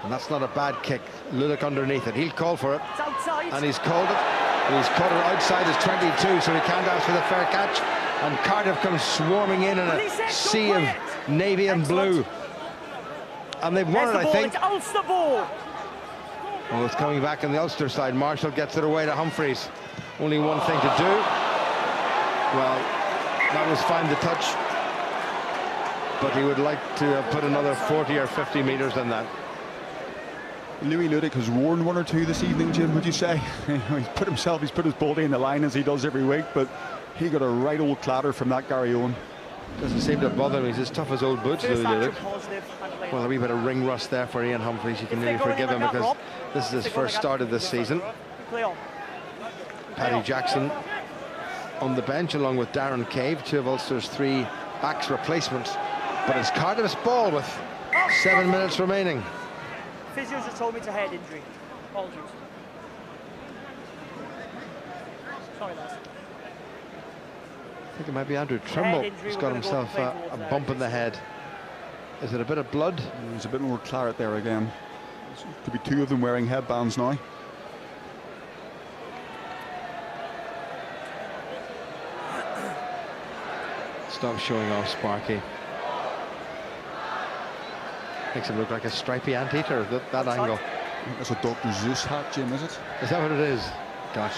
And that's not a bad kick. Lulick underneath it. He'll call for it. It's outside. And he's called it. He's caught it outside his 22, so he can't ask for the fair catch. And Cardiff comes swarming in a sea of navy and blue. And they've won it, I think. It's Ulster ball. Well, it's coming back on the Ulster side. Marshall gets it away to Humphreys. Only one thing to do. Well, that was fine to touch. But he would like to have put another 40 or 50 metres in that. Louis Ludick has worn one or two this evening, Jim, would you say? He's put his body in the line as he does every week, but he got a right old clatter from that Gary Owen. Doesn't seem to bother him. He's as tough as old boots, Louis Ludick. Well, a wee bit of ring rust there for Ian Humphreys. You can really forgive him because this is his first start of this season. Paddy Jackson on the bench along with Darren Cave, two of Ulster's 3 backs replacements. But it's Cardiff's ball with 7 minutes remaining. Physios just told me it's a head injury. Apologies. Sorry, lads. I think it might be Andrew Trimble who's got himself a bump in the head. Is it a bit of blood? There's a bit more claret there again. Could be 2 of them wearing headbands now. Stop showing off Sparky. Makes him look like a stripy anteater, that angle. I think that's a Dr. Zeus hat, Jim, is it? Is that what it is? Gosh.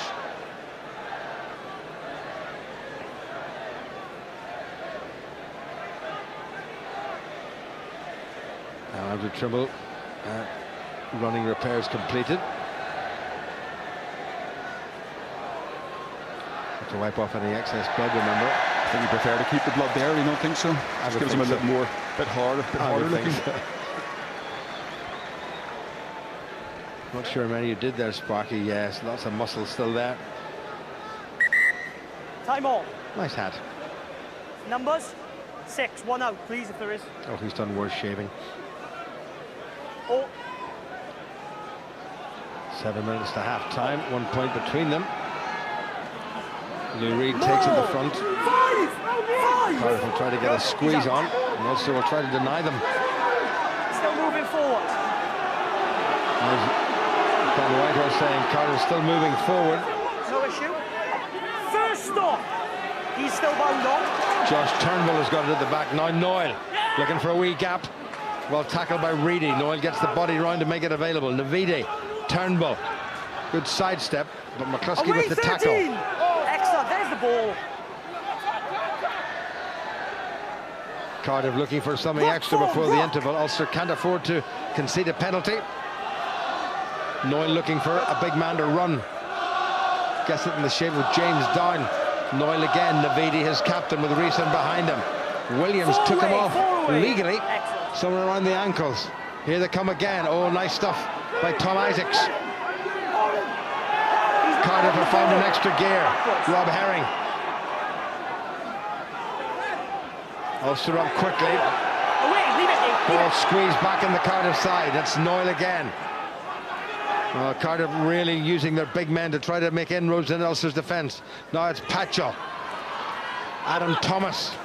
Now Andrew Trimble, running repairs completed. Have to wipe off any excess blood, remember. I think you prefer to keep the blood there, you don't think so? Just gives him a little more, bit harder looking. Not sure how many you did there, Sparky. Yes, lots of muscle still there. Time on. Nice hat. Numbers 6, 1 out, please, if there is. Oh, he's done worse shaving. Oh. 7 minutes to half time, 1 point between them. Lou Reed takes it to the front. Cardiff will try to get a squeeze on, and Ulster will try to deny them. Still moving forward. Ben Whitehurst saying Cardiff still moving forward. No issue. First stop. He's still bound on. Josh Turnbull has got it at the back. Now Noyle looking for a wee gap. Well tackled by Reedy. Noyle gets the body round to make it available. Navidi, Turnbull. Good sidestep, but McCluskey with the tackle. Excellent, there's the ball. Cardiff looking for something extra before the interval. Ulster can't afford to concede a penalty. Noyle looking for a big man to run. Gets it in the shape of James Down. Noyle again, Navidi, his captain, with Reeson behind him. Williams took him off legally, somewhere around the ankles. Here they come again. Oh, nice stuff by Tom Isaacs. Cardiff have found an extra gear. Rob Herring. Ulster up quickly. Ball squeezed back in the Cardiff side. That's Noyle again. Cardiff really using their big men to try to make inroads in Ulster's defence. Now it's Patchell. Adam Thomas.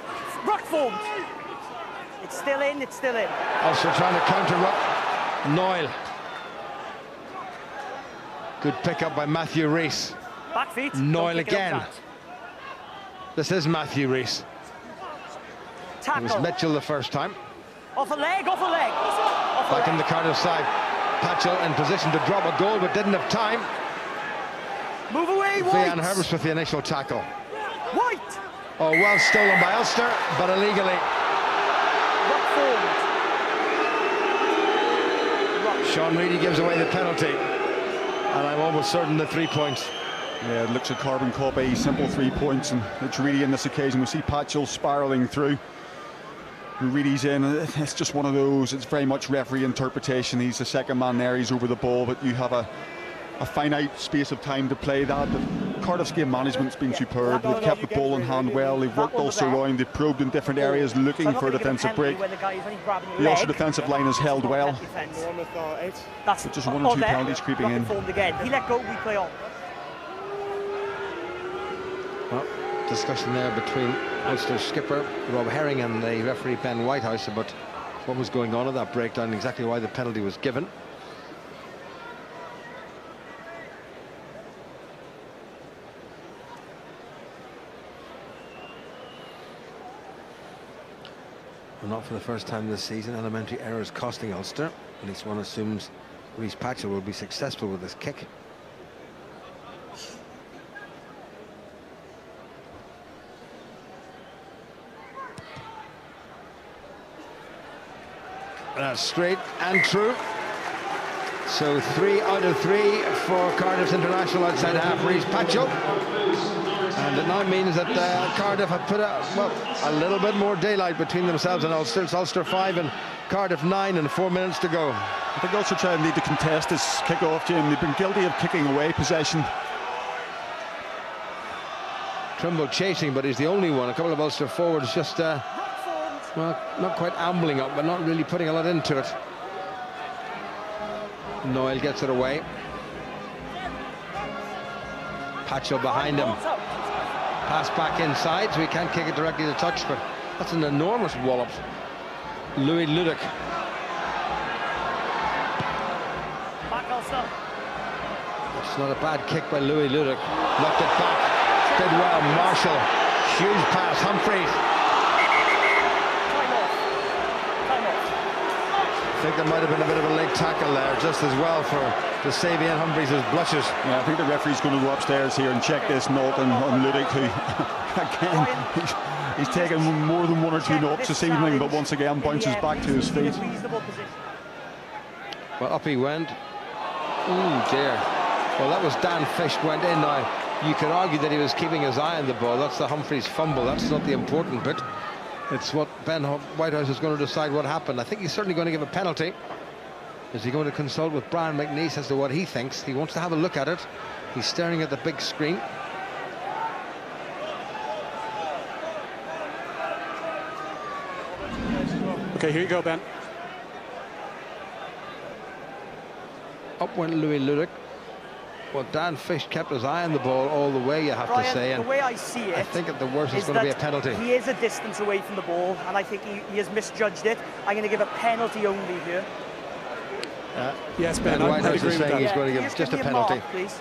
Ruck formed. It's still in, it's still in. Ulster trying to counter Ruck. Noyle. Good pick-up by Matthew Rees. Back feet. Noyle again. This is Matthew Rees. It was Mitchell the first time. Off a leg, off a leg. Back in the Cardiff side. Patchell in position to drop a goal, but didn't have time. Move away, White. Van Herbst with the initial tackle. White. Oh, well stolen by Ulster, but illegally. Sean Reedy gives away the penalty, and I'm almost certain the 3 points. Yeah, it looks a carbon copy, simple 3 points, and it's really in this occasion we see Patchell spiralling through. Reedy's in. It's just one of those. It's very much referee interpretation. He's the second man there. He's over the ball, but you have a finite space of time to play that. But Cardiff's game management's been superb. They've kept the ball in hand well. They've worked also around. They've probed in different areas, looking for a defensive break. The Ulster defensive line has held well. But just 1 or 2 penalties creeping in. He let go. We play on. Well, discussion there between Ulster's skipper Rob Herring and the referee Ben Whitehouse about what was going on at that breakdown, exactly why the penalty was given. Well, not for the first time this season. Elementary errors costing Ulster. At least one assumes Reece Patchell will be successful with this kick. That's straight and true. So 3 out of 3 for Cardiff's international outside half, Reece Patchell. And it now means that Cardiff have put a little bit more daylight between themselves and Ulster. It's Ulster 5 and Cardiff 9 and 4 minutes to go. I think Ulster trying need to contest this kick-off, Jim. They've been guilty of kicking away possession. Trimble chasing, but he's the only one. A couple of Ulster forwards just, well, not quite ambling up, but not really putting a lot into it. Noel gets it away. Patchell behind him. Pass back inside, so he can't kick it directly to touch, but that's an enormous wallop. Louis Ludick. It's not a bad kick by Louis Ludick. Knocked it back. Did well. Marshall. Huge pass. Humphreys. I think there might have been a bit of a late tackle there, just as well to save Ian Humphreys' blushes. Yeah, I think the referee's going to go upstairs here and check this note on Ludick, who, again, he's taken more than 1 or 2 knocks this evening, but once again bounces back to his feet. Well, up he went. Oh dear. Well, that was Dan Fish went in. Now, you could argue that he was keeping his eye on the ball. That's the Humphreys fumble. That's not the important bit. It's what Ben Whitehouse is going to decide what happened. I think he's certainly going to give a penalty. Is he going to consult with Brian McNeice as to what he thinks? He wants to have a look at it. He's staring at the big screen. Okay, here you go, Ben. Up went Louis Ludick. Well, Dan Fish kept his eye on the ball all the way, you have Brian, to say. And the way I see it, I think at the worst it's going to be a penalty. He is a distance away from the ball, and I think he has misjudged it. I'm going to give a penalty only here. Yes, Ben, Whitehouse I'd is agree with saying that. he's going to give just a penalty. Mark, please.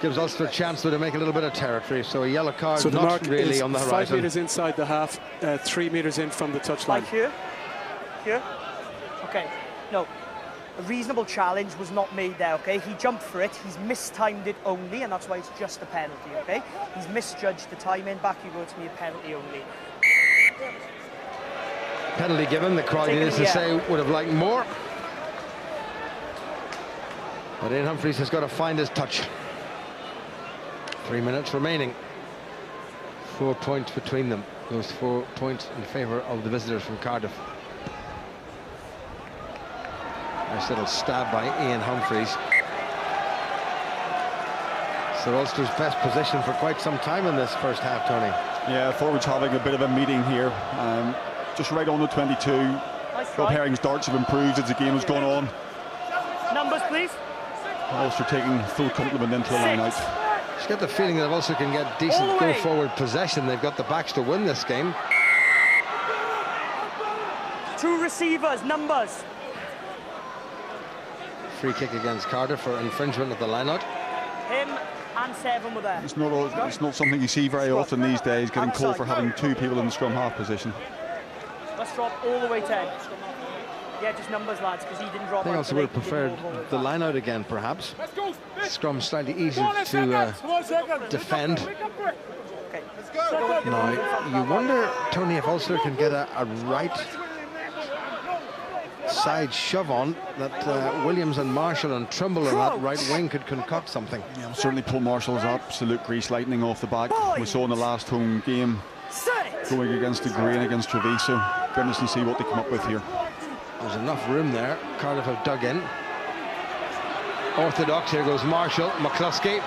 Gives Ulster a chance to make a little bit of territory. So a yellow card, So the not mark really is on the 5 horizon. metres inside the half, 3 metres in from the touchline. Like here? Here? Okay. No. A reasonable challenge was not made there, okay? He jumped for it, he's mistimed it only, and that's why it's just a penalty, okay? He's misjudged the timing. Back you go, to me, a penalty only. Penalty given, the crowd needless to say would have liked more. But Ian Humphreys has got to find his touch. 3 minutes remaining. 4 points between them. Those 4 points in favour of the visitors from Cardiff. Nice little stab by Ian Humphreys. So Ulster's best position for quite some time in this first half, Tony. Yeah, forwards having a bit of a meeting here. Just right on the 22. Rob Herring's darts have improved as the game has gone on. Numbers, please. Ulster taking full complement into the line out. Just get the feeling that if Ulster can get decent go-forward possession, they've got the backs to win this game. 2 receivers, numbers. Free kick against Cardiff for infringement of the line-out. Him and 7 were there. It's not something you see very often these days, getting called for having 2 people in the scrum half position. Let's drop all the way 10. Yeah, just numbers, lads, because he didn't drop. I think also would have preferred the line-out again, perhaps. Scrum slightly easier to defend. Okay. Now, you wonder, Tony, if Ulster can get a right side shove on that Williams and Marshall and Trimble on that right wing could concoct something. Yeah, certainly Paul Marshall's absolute grease lightning off the back. We saw in the last home game going against the Green against Treviso. Goodness, and see what they come up with here. There's enough room there. Cardiff have dug in. Orthodox, here goes Marshall. McCluskey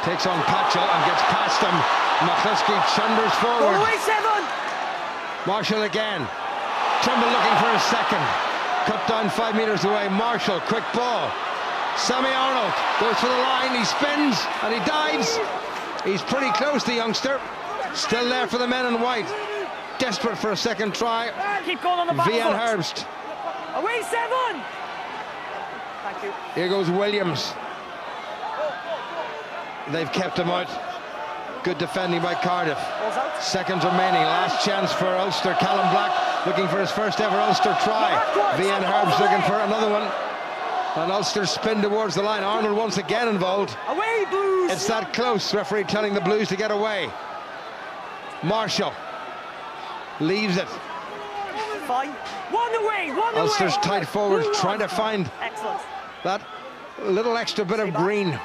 takes on Patchell and gets past him. McCluskey chunders forward. Away 7. Marshall again. Trimble looking for a second. Cut down 5 metres away. Marshall, quick ball. Sammy Arnold goes for the line. He spins and he dives. He's pretty close, the youngster. Still there for the men in white. Desperate for a second try. Keep going on the back Vian foot. Herbst. Away 7. Thank you. Here goes Williams. They've kept him out. Good defending by Cardiff. Ball's out. Seconds remaining. Last chance for Ulster. Callum Black looking for his first ever Ulster try. VN Herb's looking for another one. And Ulster spin towards the line. Arnold once again involved. Away, Blues! It's that close. Referee telling the Blues to get away. Marshall leaves it. Fine. One away, one Ulster's away. tight forward, trying to find Excellent. that little extra bit of green.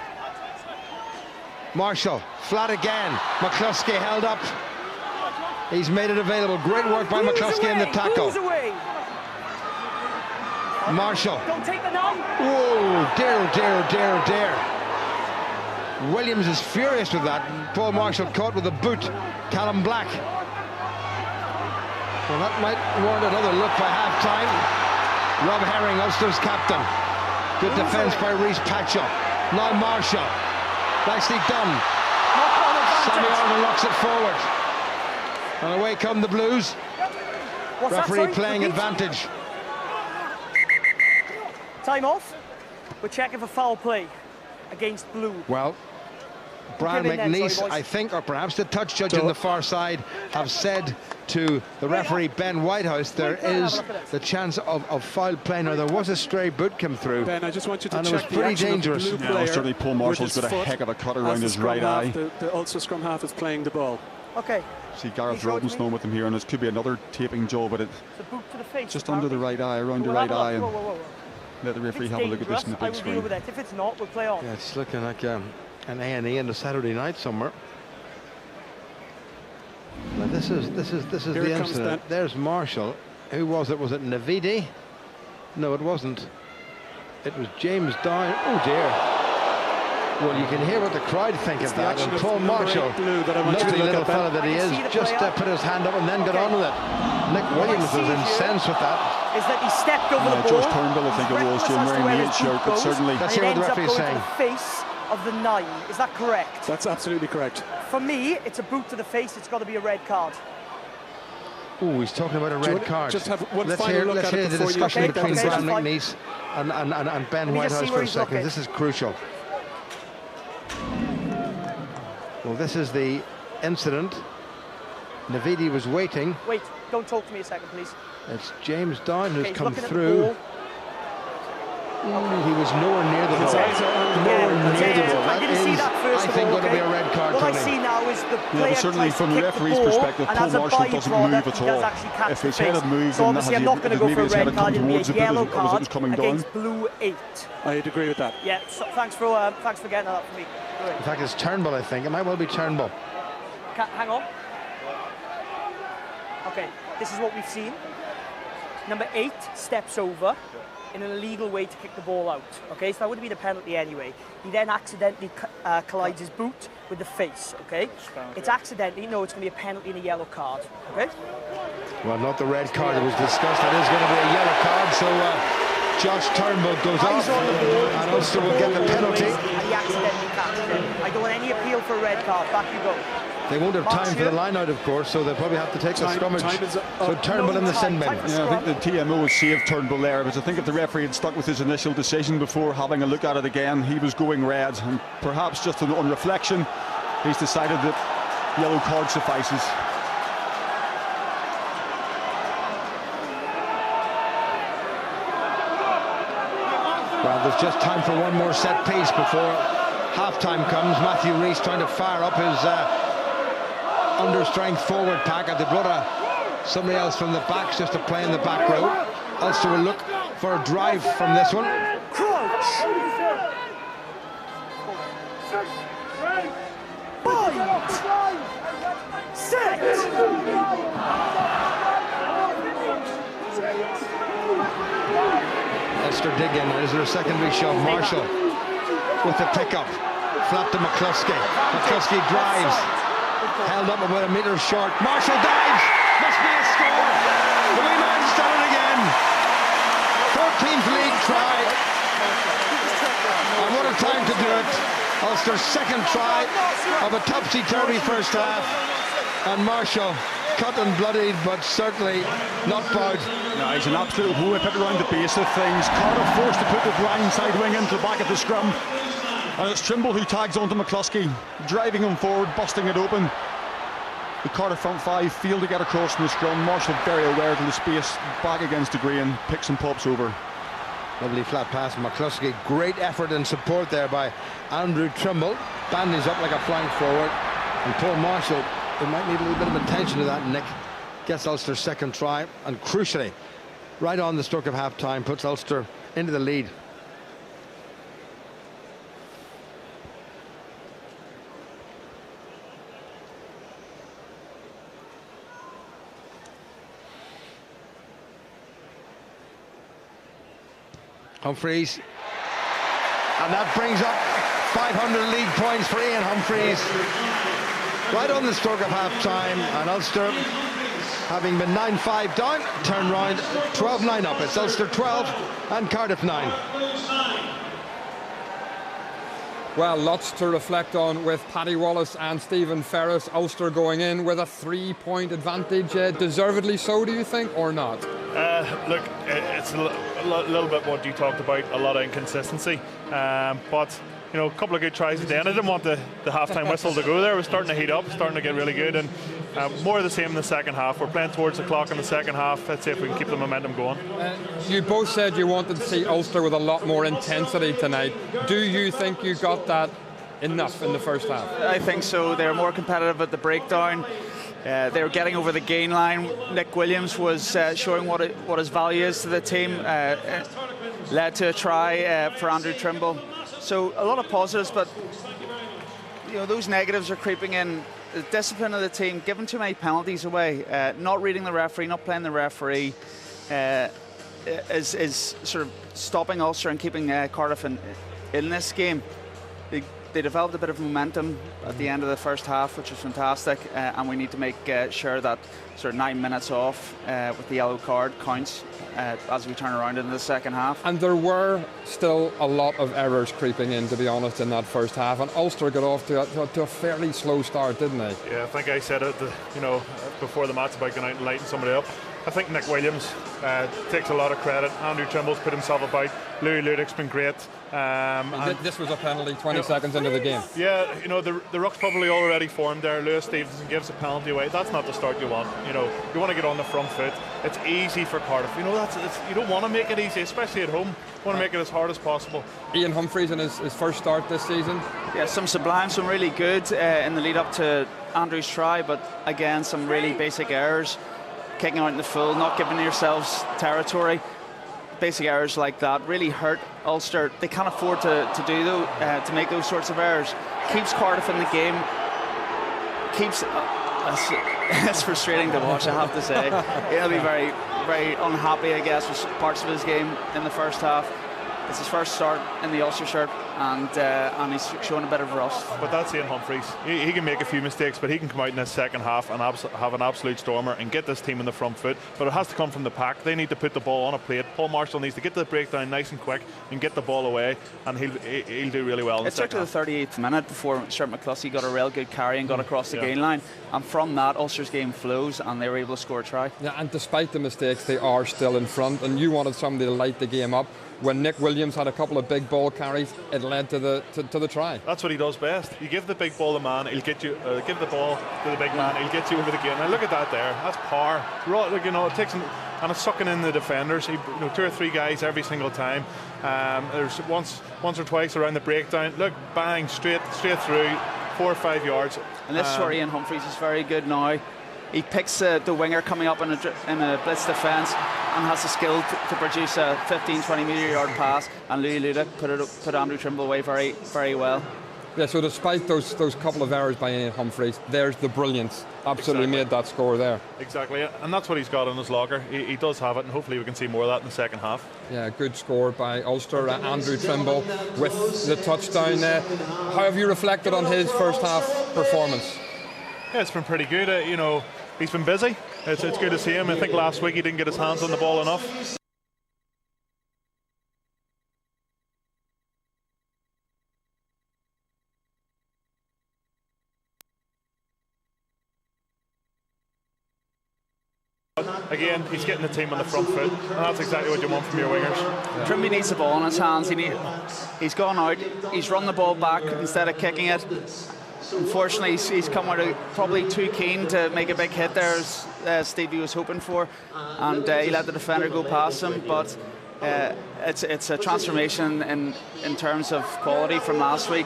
Marshall, flat again. McCluskey held up. He's made it available. Great work by McCluskey in the tackle. Marshall. Don't take the nine. Whoa, dear, oh dear, oh dear, oh dear. Williams is furious with that. Paul Marshall caught with a boot. Callum Black. Well, that might warrant another look by half-time. Rob Herring, Ulster's captain. Good defence by Rhys Patchell. Now Marshall. Nicely done. Sammy Arnold knocks it forward. And away come the Blues. Referee playing advantage. Time off. We're checking for foul play against Blue. Well, Brian McNeese, I think, or perhaps the touch judge on the far side, have said to the referee Ben Whitehouse there is the chance of foul play. Now, there was a stray boot come through. Ben, I just want you to and check it was pretty dangerous. The blue Yeah, player certainly Paul Marshall's got a heck of a cut around his right eye. The Ulster scrum half is playing the ball. Okay. See Gareth Robinson with him here, and this could be another taping job, but it's a boot to the face, just under the right eye, around the right eye. And let the referee have a look at this in the big screen. Deal with it. If it's not, we'll play on. Yeah, it's looking like an A&E on a Saturday night somewhere. Now this is the incident. There's Marshall. Who was it? Was it Navidi? No, it wasn't. It was James Down. Oh dear. Well, you can hear what the crowd think of that. And Paul Marshall, lovely little fella that he is, just put his hand up and then got on with it. Nick Williams was incensed with that. Is that he stepped over the ball? Josh Turnbull, I think it was, Jim, wearing the 8 shirt, but certainly. Let's hear what the referee is saying. To the face of the 9. Is that correct? That's absolutely correct. For me, it's a boot to the face. It's got to be a red card. Oh, he's talking about a red card. Just have one let's final hear, look let's at hear it the before discussion you between Brian fine. McNeese and Ben Whitehouse for a second. This is crucial. Well, this is the incident. Navidi was waiting. Wait, don't talk to me a second, please. It's James Down who's come looking through. At the ball. He was nowhere near the ball. Nowhere near the ball. I didn't see that first I think of all, going to be a red card. What I see now is the player certainly from the referee's perspective, Paul Marshall doesn't move at all. If his head had moved, so obviously I'm not going to go for a red card. It'll be a yellow as it card was coming against down. Blue 8. I'd agree with that. Yeah, so thanks for getting that up for me. Good. In fact, it's Turnbull, I think. It might well be Turnbull. Hang on. Okay, this is what we've seen. Number 8 steps over in an illegal way to kick the ball out. Okay, so that would have been a penalty anyway. He then accidentally collides his boot with the face. Okay, it's accidentally. No, it's going to be a penalty and a yellow card. Okay. Well, not the red card that was discussed. It is going to be a yellow card. So Josh Turnbull goes off, and Ulster will get the penalty. And he accidentally catches it. I don't want any appeal for a red card. Back you go. They won't have time for the line out, of course, so they'll probably have to take the scrummage. So Turnbull in the sin bin. Yeah, I think the TMO has saved Turnbull there, but I think if the referee had stuck with his initial decision before having a look at it again, he was going red, and perhaps just on reflection, he's decided that yellow card suffices. Well, there's just time for one more set piece before half-time comes. Matthew Rees trying to fire up his under-strength forward pack. They brought somebody else from the backs just to play in the back row. Ulster will look for a drive from this one. Crouch. 5. Set. Ulster dig in. Is there a secondary shove? Marshall with the pickup. Flat to McCluskey. McCluskey drives. Held up about a metre short. Marshall dives. Must be a score. The wee man's done it again. 14th league try. And what a time to do it. Ulster's second try of a topsy-turvy first half. And Marshall cut and bloodied, but certainly not bowed. No, he's an absolute whip it around the base of things. Cardiff forced to put the blind side wing into the back of the scrum. And it's Trimble who tags onto McCluskey, driving him forward, busting it open. The Cardiff front five fail to get across from the scrum. Marshall very aware to the space, back against the green, picks and pops over. Lovely flat pass from McCluskey. Great effort and support there by Andrew Trimble. Bandy's up like a flank forward. And Paul Marshall, who might need a little bit of attention to that, Nick, gets Ulster's second try. And crucially, right on the stroke of half-time, puts Ulster into the lead. Humphreys, and that brings up 500 league points for Ian Humphreys right on the stroke of half-time, and Ulster, having been 9-5 down, turn round 12-9 up. It's Ulster 12 and Cardiff 9. Well, lots to reflect on with Paddy Wallace and Stephen Ferris. Ulster going in with a 3-point advantage, deservedly so, do you think, or not? Look, it's a little bit what you talked about, a lot of inconsistency, but you know, a couple of good tries at the end. I didn't want the half-time whistle to go there. It was starting to heat up, starting to get really good, and more of the same in the second half. We're playing towards the clock in the second half. Let's see if we can keep the momentum going. You both said you wanted to see Ulster with a lot more intensity tonight. Do you think you got that enough in the first half? I think so. They were more competitive at the breakdown. They were getting over the gain line. Nick Williams was showing what his value is to the team. Led to a try for Andrew Trimble. So a lot of positives, but you know, those negatives are creeping in. The discipline of the team, giving too many penalties away, not reading the referee, not playing the referee, is sort of stopping Ulster and keeping Cardiff in this game. They developed a bit of momentum at the end of the first half, which was fantastic, and we need to make sure that sort of 9 minutes off with the yellow card counts as we turn around into the second half. And there were still a lot of errors creeping in, to be honest, in that first half, and Ulster got off to a fairly slow start, didn't they? Yeah, I think I said it, before the match about going out and lighting somebody up. I think Nick Williams takes a lot of credit. Andrew Trimble's put himself about. Louis Ludic's been great. This was a penalty 20 seconds into the game. Yeah, you know, the ruck's probably already formed there. Lewis Stevenson gives a penalty away. That's not the start you want. You know, you want to get on the front foot. It's easy for Cardiff. You know, you don't want to make it easy, especially at home. You want to make it as hard as possible. Ian Humphreys in his first start this season. Yeah, some sublime, some really good in the lead up to Andrew's try, but again, some really basic errors. Kicking out in the full, not giving yourselves territory. Basic errors like that really hurt Ulster. They can't afford to do to make those sorts of errors. Keeps Cardiff in the game. Keeps it's frustrating to watch, I have to say. He'll be very, very unhappy, I guess, with parts of his game in the first half. It's his first start in the Ulster shirt, and he's showing a bit of rust. But that's Ian Humphreys. He can make a few mistakes, but he can come out in the second half and have an absolute stormer and get this team in the front foot. But it has to come from the pack. They need to put the ball on a plate. Paul Marshall needs to get to the breakdown nice and quick and get the ball away, and he'll do really well in the second half. It took to the 38th minute before Stuart McCluskey got a real good carry and got across the gain line, and from that Ulster's game flows and they were able to score a try. Yeah, and despite the mistakes, they are still in front, and you wanted somebody to light the game up. When Nick Williams had a couple of big ball carries, it led to the try. That's what he does best. You give the big ball to the man, he'll get you. Give the ball to the big man, he'll get you over the game. Now look at that there. That's power. Look, you know, it takes him, and it's sucking in the defenders. Two or three guys every single time. There's once or twice around the breakdown. Look, bang, straight through, 4 or 5 yards. And this is where Ian Humphreys is very good now. He picks the winger coming up in a blitz defence and has the skill to produce a 15-20 metre yard pass, and Louis Ludic put Andrew Trimble away very, very well. Yeah, so despite those couple of errors by Ian Humphreys, there's the brilliance. Absolutely made that score there. Exactly, and that's what he's got in his locker. He does have it, and hopefully we can see more of that in the second half. Yeah, good score by Ulster. Andrew Trimble with the touchdown. How have you reflected on his first half performance? Yeah, it's been pretty good. He's been busy. It's good to see him. I think last week he didn't get his hands on the ball enough. Again, he's getting the team on the front foot, and that's exactly what you want from your wingers. Yeah. Trimby needs the ball in his hands. He's gone out, he's run the ball back instead of kicking it. Unfortunately, he's come out probably too keen to make a big hit there, as Stevie was hoping for, and he let the defender go past him. But it's a transformation in terms of quality from last week.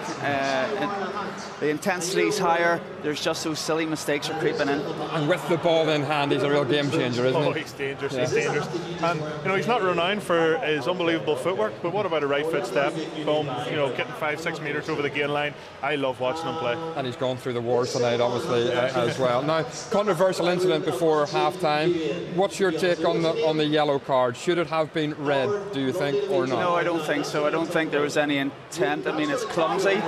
The intensity is higher. There's just those silly mistakes are creeping in. And with the ball in hand, he's a real game changer, isn't he? Oh, he's dangerous. Yeah. He's dangerous. And he's not renowned for his unbelievable footwork, but what about a right foot step? Boom, getting 5-6 metres over the gain line. I love watching him play. And he's gone through the wars tonight, obviously, as well. Now, controversial incident before half-time. What's your take on the yellow card? Should it have been red, do you think, or not? No, I don't think so. I don't think there was any intent. I mean, it's clumsy.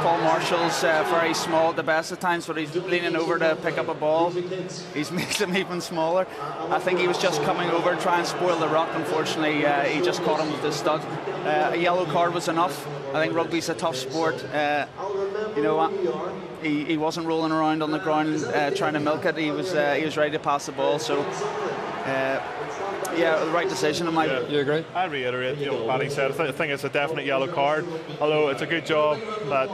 Paul Marshall's very small at the best of times, but he's leaning over to pick up a ball. He's made him even smaller. I think he was just coming over to try and spoil the ruck. Unfortunately, he just caught him with his stud. A yellow card was enough. I think rugby's a tough sport. He wasn't rolling around on the ground trying to milk it. He was ready to pass the ball. So. Yeah, the right decision in my view. You agree? I reiterate what Paddy said. I think it's a definite yellow card. Although it's a good job that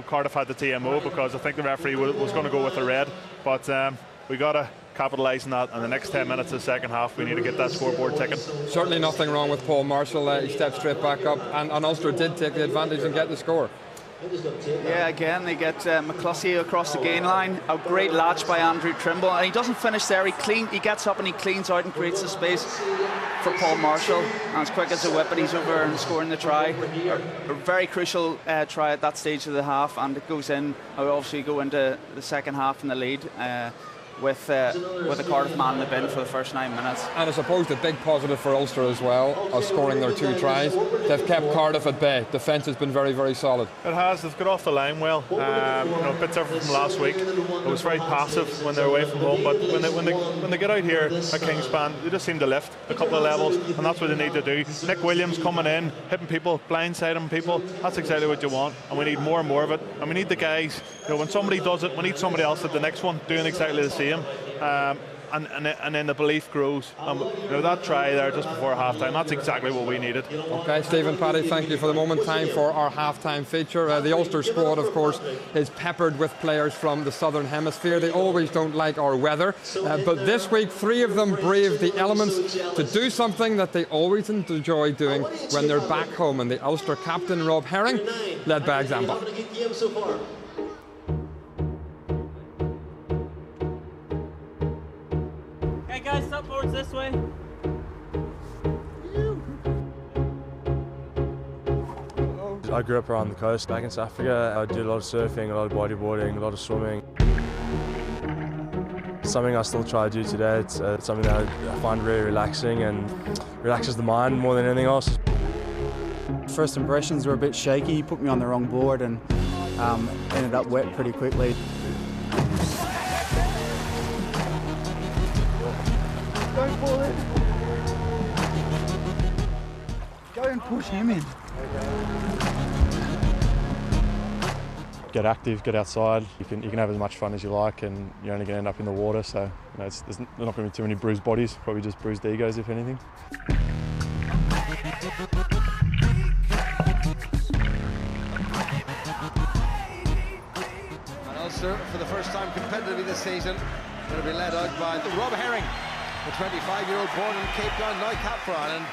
Cardiff had the TMO, because I think the referee was going to go with the red. But we got to capitalise on that. In the next 10 minutes of the second half, we need to get that scoreboard ticking. Certainly nothing wrong with Paul Marshall. He stepped straight back up, and Ulster did take the advantage and get the score. Yeah, again, they get McCluskey across the gain line. A great latch by Andrew Trimble, and he doesn't finish there. He gets up and he cleans out and creates the space for Paul Marshall. And as quick as a whip, and he's over and scoring the try. A very crucial try at that stage of the half, and it goes in. We obviously go into the second half in the lead. With a Cardiff man in the bin for the first 9 minutes. And I suppose the big positive for Ulster as well, of scoring their 2 tries, they've kept Cardiff at bay. Defence has been very, very solid. It has. They've got off the line well. A bit different from last week. It was very passive when they're away from home, but when they get out here at Kingspan, they just seem to lift a couple of levels, and that's what they need to do. Nick Williams coming in, hitting people, blindsiding people. That's exactly what you want, and we need more and more of it. And we need the guys. When somebody does it, we need somebody else at the next one doing exactly the same. And then the belief grows. That try there just before half-time, that's exactly what we needed. Okay, Stephen, Paddy, thank you for the moment. Time for our half-time feature. The Ulster squad, of course, is peppered with players from the Southern Hemisphere. They always don't like our weather, but this week 3 of them braved the elements to do something that they always enjoy doing when they're back home, and the Ulster captain, Rob Herring, led by example. Guys, step forwards this way. I grew up around the coast back in South Africa. I did a lot of surfing, a lot of bodyboarding, a lot of swimming. Something I still try to do today. It's something that I find really relaxing and relaxes the mind more than anything else. First impressions were a bit shaky, put me on the wrong board and ended up wet pretty quickly. Don't pull it. Go and push him in. Get active, get outside. You can have as much fun as you like, and you're only going to end up in the water. So there's not going to be too many bruised bodies. Probably just bruised egos, if anything. And Ulster, for the first time competitively this season, going to be led out by Rob Herring, the 25-year-old born in Cape Town, now captain. And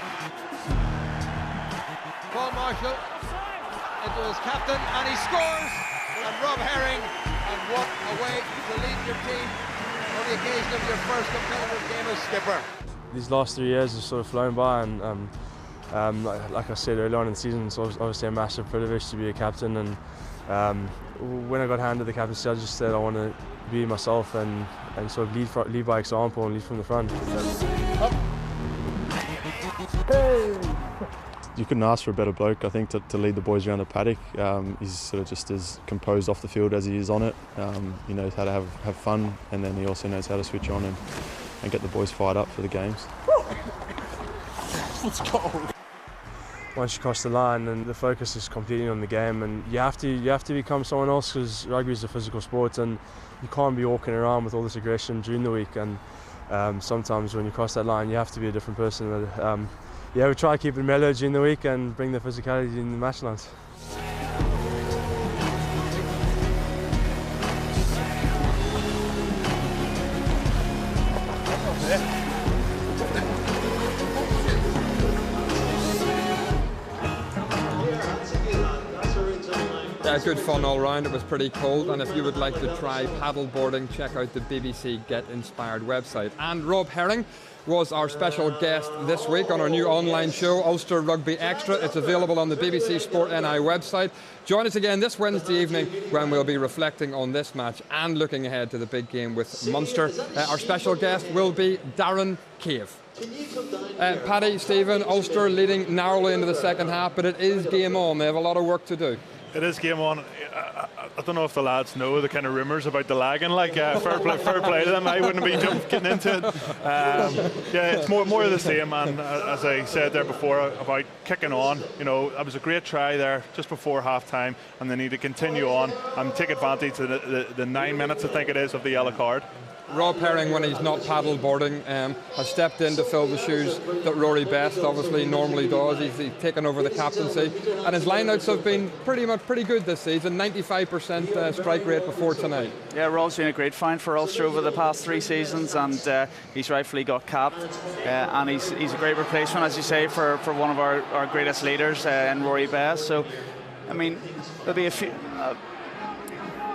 Paul Marshall into his captain, and he scores. And Rob Herring, and what a way to lead your team on the occasion of your first competitive game as skipper. These last 3 years have sort of flown by, and like I said earlier on in the season, it's obviously a massive privilege to be a captain. And when I got handed the captaincy, I just said I want to be myself and sort of lead by example and lead from the front. Hey. You couldn't ask for a better bloke, I think, to lead the boys around the paddock. He's sort of just as composed off the field as he is on it. He knows how to have fun, and then he also knows how to switch on and get the boys fired up for the games. Let's go. Once you cross the line, and the focus is completely on the game, and you have to become someone else, because rugby is a physical sport, and you can't be walking around with all this aggression during the week. And sometimes when you cross that line, you have to be a different person. But, yeah, we try to keep it mellow during the week and bring the physicality in the match lines. Yeah, good fun all round. It was pretty cold, and if you would like to try paddle boarding, check out the BBC Get Inspired website. And Rob Herring was our special guest this week on our new online show, Ulster Rugby Extra. It's available on the BBC Sport NI website. Join us again this Wednesday evening when we'll be reflecting on this match and looking ahead to the big game with Munster. Our special guest will be Darren Cave. Paddy, Stephen, Ulster leading narrowly into the second half, but it is game on. They have a lot of work to do. It is game on. I don't know if the lads know the kind of rumours about the lagging. Like fair play to them. I wouldn't be getting into it. Yeah, it's more of the same. And as I said there before about kicking on, you know, it was a great try there just before half time, and they need to continue on and take advantage of the 9 minutes, I think it is, of the yellow card. Rob Herring, when he's not paddle boarding, has stepped in to fill the shoes that Rory Best obviously normally does. He's taken over the captaincy, and his lineouts have been pretty good this season. 95% strike rate before tonight. Yeah, Rob's been a great find for Ulster over the past 3 seasons, and he's rightfully got capped. And he's a great replacement, as you say, for one of our greatest leaders in Rory Best. So, I mean, there'll be a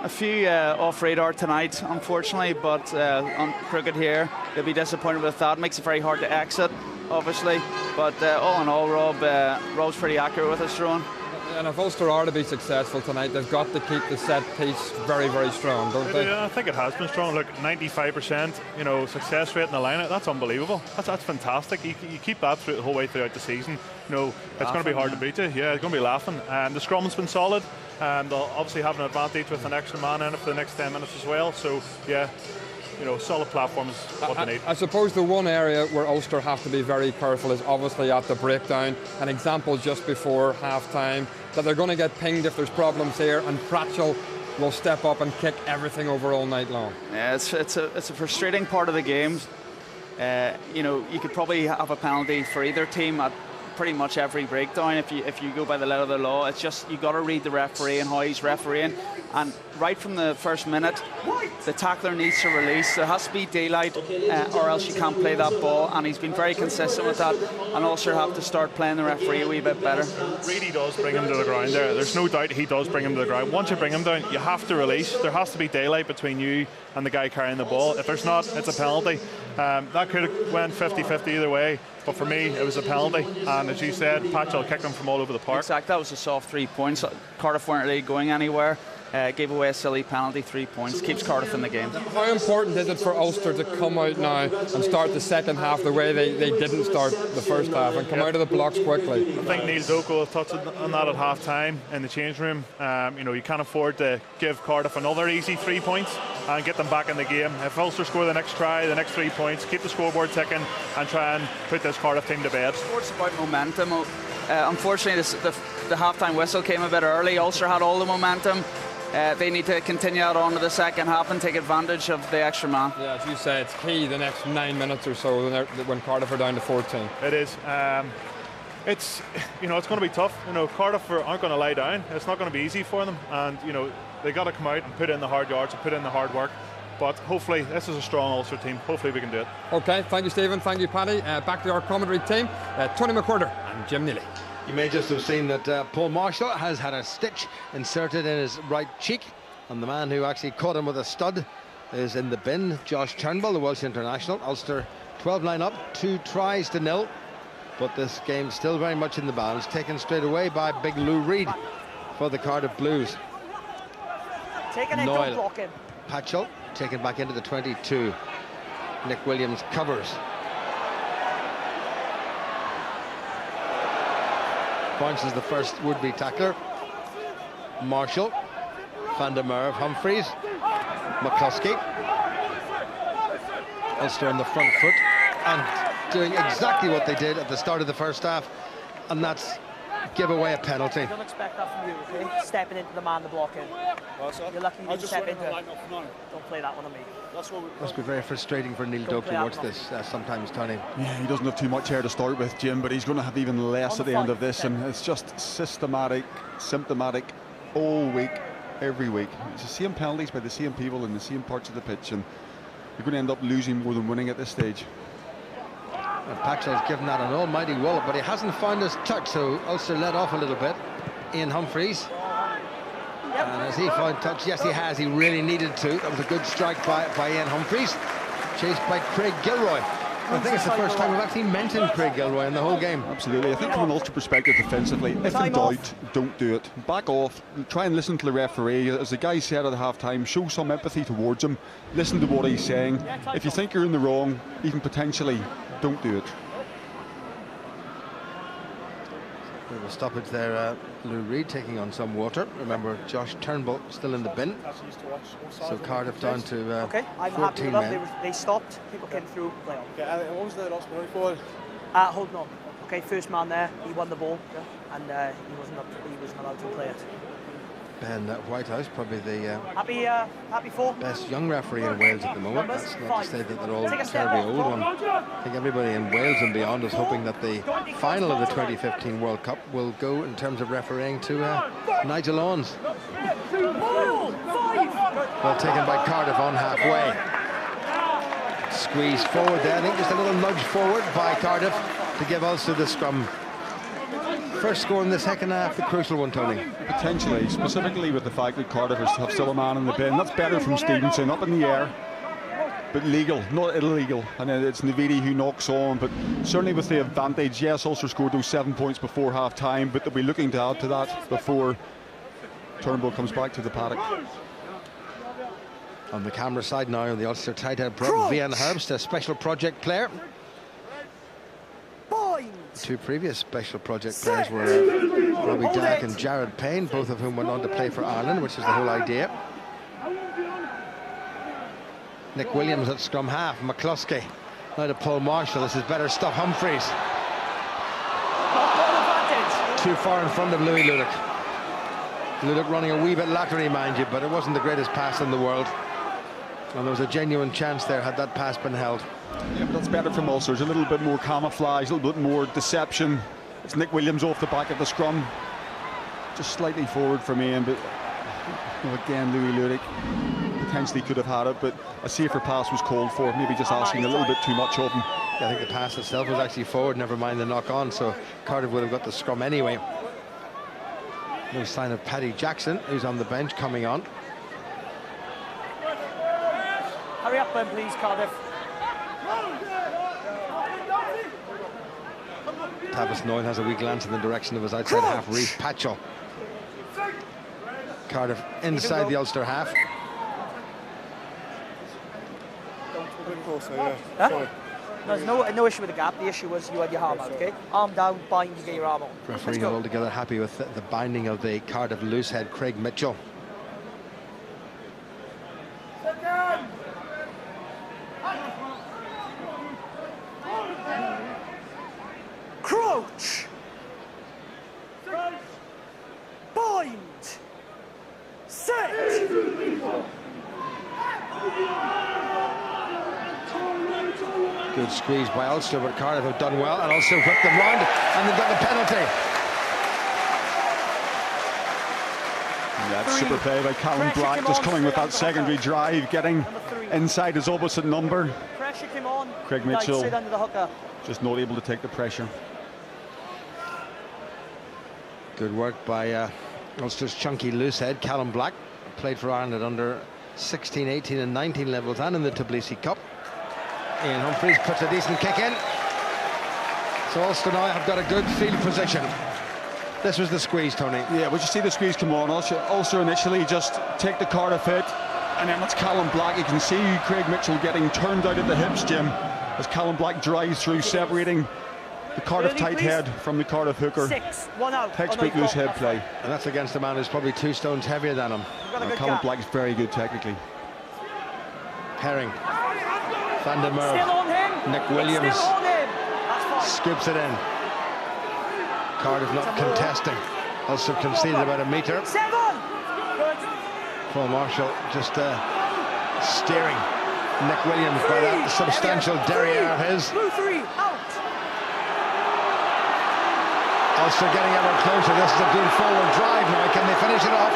few off radar tonight, unfortunately, but on cricket here, they'll be disappointed with that. Makes it very hard to exit, obviously, but all in all, Rob's pretty accurate with his throwing. And if Ulster are to be successful tonight, they've got to keep the set piece very, very strong, don't they? Yeah, I think it has been strong. Look, 95%, you know, success rate in the line. That's unbelievable. That's fantastic. You keep that through the whole way throughout the season. You know, it's going to be hard to beat you. Yeah, it's going to be laughing. And the scrum's been solid. And they'll obviously have an advantage with an extra man in it for the next 10 minutes as well. So, yeah, you know, solid platform is what they need. I suppose the one area where Ulster have to be very careful is obviously at the breakdown. An example just before half-time, that they're going to get pinged if there's problems here, and Pratchell will step up and kick everything over all night long. Yeah, it's a frustrating part of the game. You know, you could probably have a penalty for either team at pretty much every breakdown if you go by the letter of the law. It's just you've got to read the referee and how he's refereeing, and right from the first minute the tackler needs to release. There has to be daylight or else you can't play that ball, and he's been very consistent with that, and Ulster have to start playing the referee a wee bit better. Really does bring him to the ground there. There's no doubt he does bring him to the ground. Once you bring him down, you have to release. There has to be daylight between you and the guy carrying the ball. If there's not, it's a penalty. That could have went 50-50 either way, but for me it was a penalty, and as you said, Patchell kicked him from all over the park. Exactly, that was a soft 3 points. Cardiff weren't really going anywhere. Gave away a silly penalty, 3 points, keeps Cardiff in the game. How important is it for Ulster to come out now and start the second half the way they didn't start the first half and come out of the blocks quickly? I think Neil Doko touched on that at half time in the change room. You know, you can't afford to give Cardiff another easy 3 points and get them back in the game. If Ulster score the next try, the next 3 points, keep the scoreboard ticking and try and put this Cardiff team to bed. It's about momentum. Unfortunately, the half-time whistle came a bit early. Ulster had all the momentum. They need to continue out on to the second half and take advantage of the extra man. Yeah, as you say, it's key the next 9 minutes or so when Cardiff are down to 14. It is. It's it's going to be tough. You know, Cardiff aren't going to lie down. It's not going to be easy for them, and you know they got to come out and put in the hard yards and put in the hard work. But hopefully, this is a strong Ulster team. Hopefully, we can do it. Okay, thank you, Stephen. Thank you, Paddy. Back to our commentary team, Tony McWhirter and Jim Neely. You may just have seen that Paul Marshall has had a stitch inserted in his right cheek, and the man who actually caught him with a stud is in the bin. Josh Turnbull, the Welsh international. Ulster 12-9 up, 2 tries to 0, but this game still very much in the balance, taken straight away by big Lou Reid for the Cardiff Blues. Taking it, don't block him. Patchell taken back into the 22. Nick Williams covers. Bounces the first would-be tackler. Marshall, Van der Merwe, Humphreys, McCluskey. Ulster on the front foot and doing exactly what they did at the start of the first half, and that's give away a penalty. I don't expect that from you, okay? Stepping into the man to block in. You're lucky you didn't step into it. Don't play that one on me. Must be very frustrating for Neil Doak to watch this sometimes, Tony. Yeah, he doesn't have too much hair to start with, Jim, but he's going to have even less at the end of this, and it's just systematic, symptomatic all week, every week. It's the same penalties by the same people in the same parts of the pitch, and you're going to end up losing more than winning at this stage. Patchell's given that an almighty wallop, but he hasn't found his touch, so Ulster let off a little bit. Ian Humphreys. And has he found touch? Yes, he has. He really needed to. That was a good strike by Ian Humphreys. Chased by Craig Gilroy. I think it's the first time we've actually mentioned Craig Gilroy in the whole game. Absolutely. I think from an Ulster perspective defensively, if in doubt, don't do it. Back off. Try and listen to the referee. As the guy said at half-time, show some empathy towards him. Listen to what he's saying. If you think you're in the wrong, even potentially, don't do it. We have a stoppage there. Lou Reid taking on some water. Remember, Josh Turnbull still in the bin. So Cardiff down to okay, I'm 14 happy men. with that. They stopped. People came through. Play on. Okay, what was the last penalty for? Holding on. Okay, first man there. He won the ball, and he wasn't allowed to play it. Ben Whitehouse, probably the Happy for best young referee in Wales at the moment. That's not to say that they're all terribly old one. I think everybody in Wales and beyond is hoping that the final of the 2015 World Cup will go, in terms of refereeing, to Nigel Owens. Well taken by Cardiff on halfway. Squeeze forward there. I think just a little nudge forward by Cardiff to give Ulster the scrum. First score in the second half, the crucial one, Tony. Potentially, specifically with the fact that Cardiff have still a man in the bin. That's better from Stevenson, up in the air, but legal, not illegal. And then it's Navidi who knocks on, but certainly with the advantage. Yes, Ulster scored those 7 points before half-time, but they'll be looking to add to that before Turnbull comes back to the paddock. On the camera side now, on the Ulster tight head prop, Vian Herbst, a special project player. The two previous special project players were Robbie Dack and Jared Payne, both of whom went on to play for Ireland, which is the whole idea. Nick Williams at scrum half, McCluskey. Now to Paul Marshall, this is better stuff. Humphreys. Too far in front of Louis Ludick. Ludick running a wee bit laterally, mind you, but it wasn't the greatest pass in the world. And there was a genuine chance there had that pass been held. Yeah, but that's better from Ulster. There's a little bit more camouflage, a little bit more deception. It's Nick Williams off the back of the scrum. Just slightly forward from Ian, but again, Louis Ludick potentially could have had it, but a safer pass was called for. Maybe just asking a little bit too much of him. Yeah, I think the pass itself was actually forward, never mind the knock on, so Cardiff would have got the scrum anyway. No sign of Paddy Jackson, who's on the bench, coming on. Hurry up then, please, Cardiff. Tavis Noyne has a wee glance in the direction of his outside half, Reece Patchell. Cardiff inside the Ulster half. There's no issue with the gap. The issue was you had your arm out, okay? Arm down, bind, you get your arm on. Referee not altogether happy with the binding of the Cardiff loosehead, Craig Mitchell. Crouch! Bind! Set! Good squeeze by Ulster, but Cardiff have done well, and Ulster whipped them round, and they've got the penalty. Yeah, super play by Callum Black, just coming with that secondary drive, getting inside his opposite number. Pressure came on. Craig Mitchell under the hooker. just not able to take the pressure. Good work by Ulster's chunky loosehead, Callum Black. Played for Ireland at under 16, 18 and 19 levels and in the Tbilisi Cup. Ian Humphreys puts a decent kick in. So Ulster now have got a good field position. This was the squeeze, Tony. Yeah, we just see the squeeze come on. Ulster initially just take the Cardiff hit, and then it's Callum Black. You can see Craig Mitchell getting turned out at the hips, Jim, as Callum Black drives through, separating the Cardiff tight head from the Cardiff hooker. 6-1 out. Textbook loose head play. And that's against a man who's probably 2 stones heavier than him. Callum Black is very good technically. Herring. Van der Merwe. Nick Williams scoops it in. Cardiff not contesting. Ulster conceded about a metre. Paul Marshall just steering Nick Williams by that substantial derriere of his. Ulster getting ever closer. This is a good forward drive now. Can they finish it off?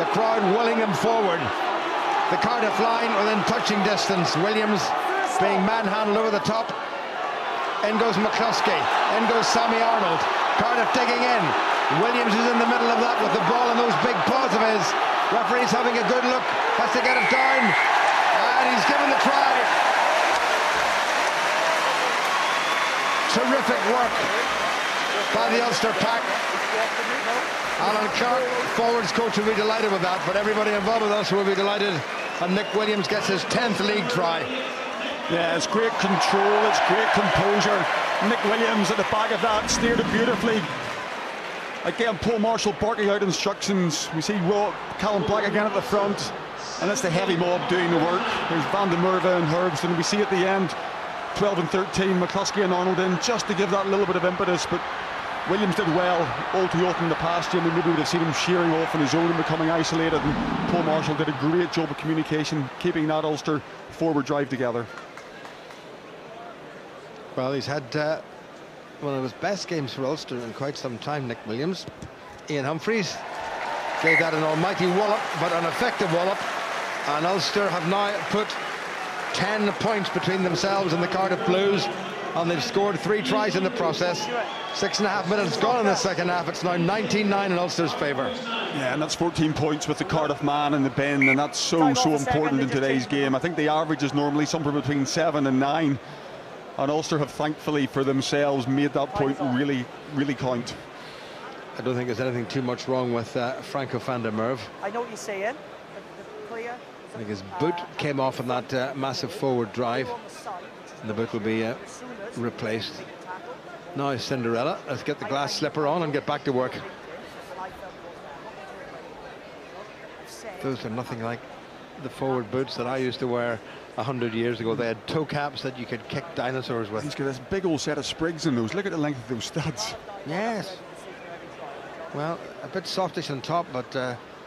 The crowd willing them forward. The Cardiff line within touching distance. Williams being manhandled over the top. In goes McCluskey. In goes Sammy Arnold. Cardiff digging in. Williams is in the middle of that with the ball in those big paws of his. Referee's having a good look. Has to get it down. And he's given the try. Terrific work by the Ulster pack. Alan Clark, forwards coach, will be delighted with that, but everybody involved with Ulster will be delighted. And Nick Williams gets his 10th league try. Yeah, it's great control, it's great composure. Nick Williams at the back of that steered it beautifully. Again, Paul Marshall barking out instructions. We see Callum Black again at the front, and it's the heavy mob doing the work. There's Van der Merwe and Herbst, and we see at the end 12 and 13, McCluskey and Arnold in just to give that little bit of impetus, but Williams did well all too often in the past year. Maybe we would have seen him shearing off on his own and becoming isolated, and Paul Marshall did a great job of communication, keeping that Ulster forward drive together. Well, he's had one of his best games for Ulster in quite some time, Nick Williams. Ian Humphreys gave that an almighty wallop, but an effective wallop, and Ulster have now put 10 points between themselves and the Cardiff Blues, and they've scored 3 tries in the process. 6.5 minutes gone in the second half. It's now 19-9 in Ulster's favour. Yeah, and that's 14 points with the Cardiff man in the bin, and that's so important in today's game. I think the average is normally somewhere between 7 and 9, and Ulster have thankfully for themselves made that point really count. I don't think there's anything too much wrong with Franco van der Merwe. I know what you're saying. Clear. I think his boot came off in that massive forward drive, and the boot will be replaced. Now Cinderella, let's get the glass slipper on and get back to work. Those are nothing like the forward boots that I used to wear 100 years ago. They had toe caps that you could kick dinosaurs with. He's got this big old set of sprigs in those. Look at the length of those studs. Yes. Well, a bit softish on top, but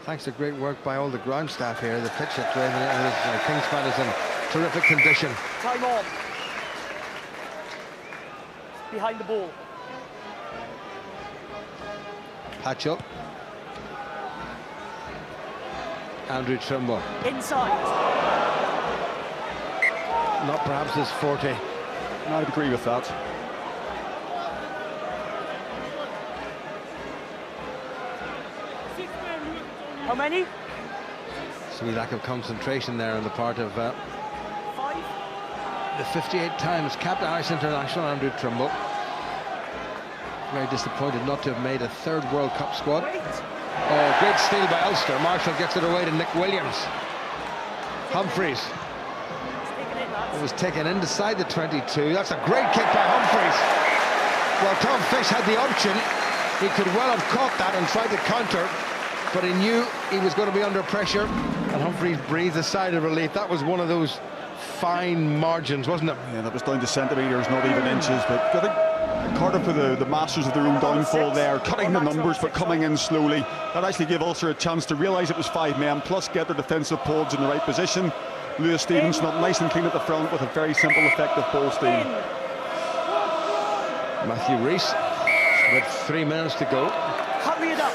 thanks to great work by all the ground staff here, the pitch at Kingspan is in terrific condition. Time on. Behind the ball. Patchell. Andrew Trimble. Inside. Not perhaps his forte. I'd agree with that. How many? Some lack of concentration there on the part of the 58 times capped Irish international Andrew Trimble. Very disappointed not to have made a 3rd World Cup squad. Oh, great steal by Ulster. Marshall gets it away to Nick Williams. Humphreys. It was taken inside the 22. That's a great kick by Humphreys. Well, Tom Fish had the option. He could well have caught that and tried to counter, but he knew he was going to be under pressure, and Humphreys breathed a sigh of relief. That was one of those fine margins, wasn't it? Yeah, that was down to centimetres, not even inches. But I think Cardiff were the masters of their own downfall there, cutting the numbers but coming in slowly. That actually gave Ulster a chance to realise it was 5 men, plus get their defensive pods in the right position. Lewis Stevenson up nice and clean at the front with a very simple, effective ball steal. Matthew Rees with 3 minutes to go.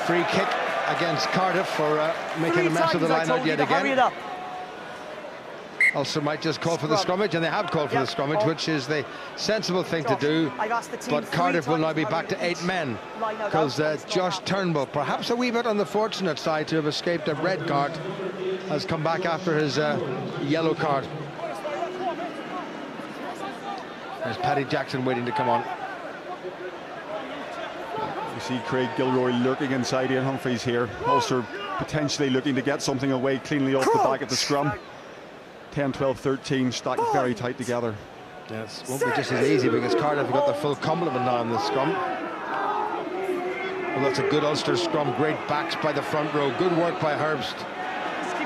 Free kick against Cardiff for making a mess of the line out yet again. Ulster might just call for the scrummage, and they have called for the scrummage, which is the sensible thing to do. But Cardiff will now be back to 8 men, because Josh Turnbull, perhaps a wee bit on the fortunate side to have escaped a red card, has come back after his yellow card. There's Paddy Jackson waiting to come on. You see Craig Gilroy lurking inside Ian Humphreys here. Ulster potentially looking to get something away cleanly off the back of the scrum. 10, 12, 13 stacked very tight together. Yes, won't be just as easy because Cardiff have got the full complement now in the scrum. Well, that's a good Ulster scrum. Great backs by the front row. Good work by Herbst.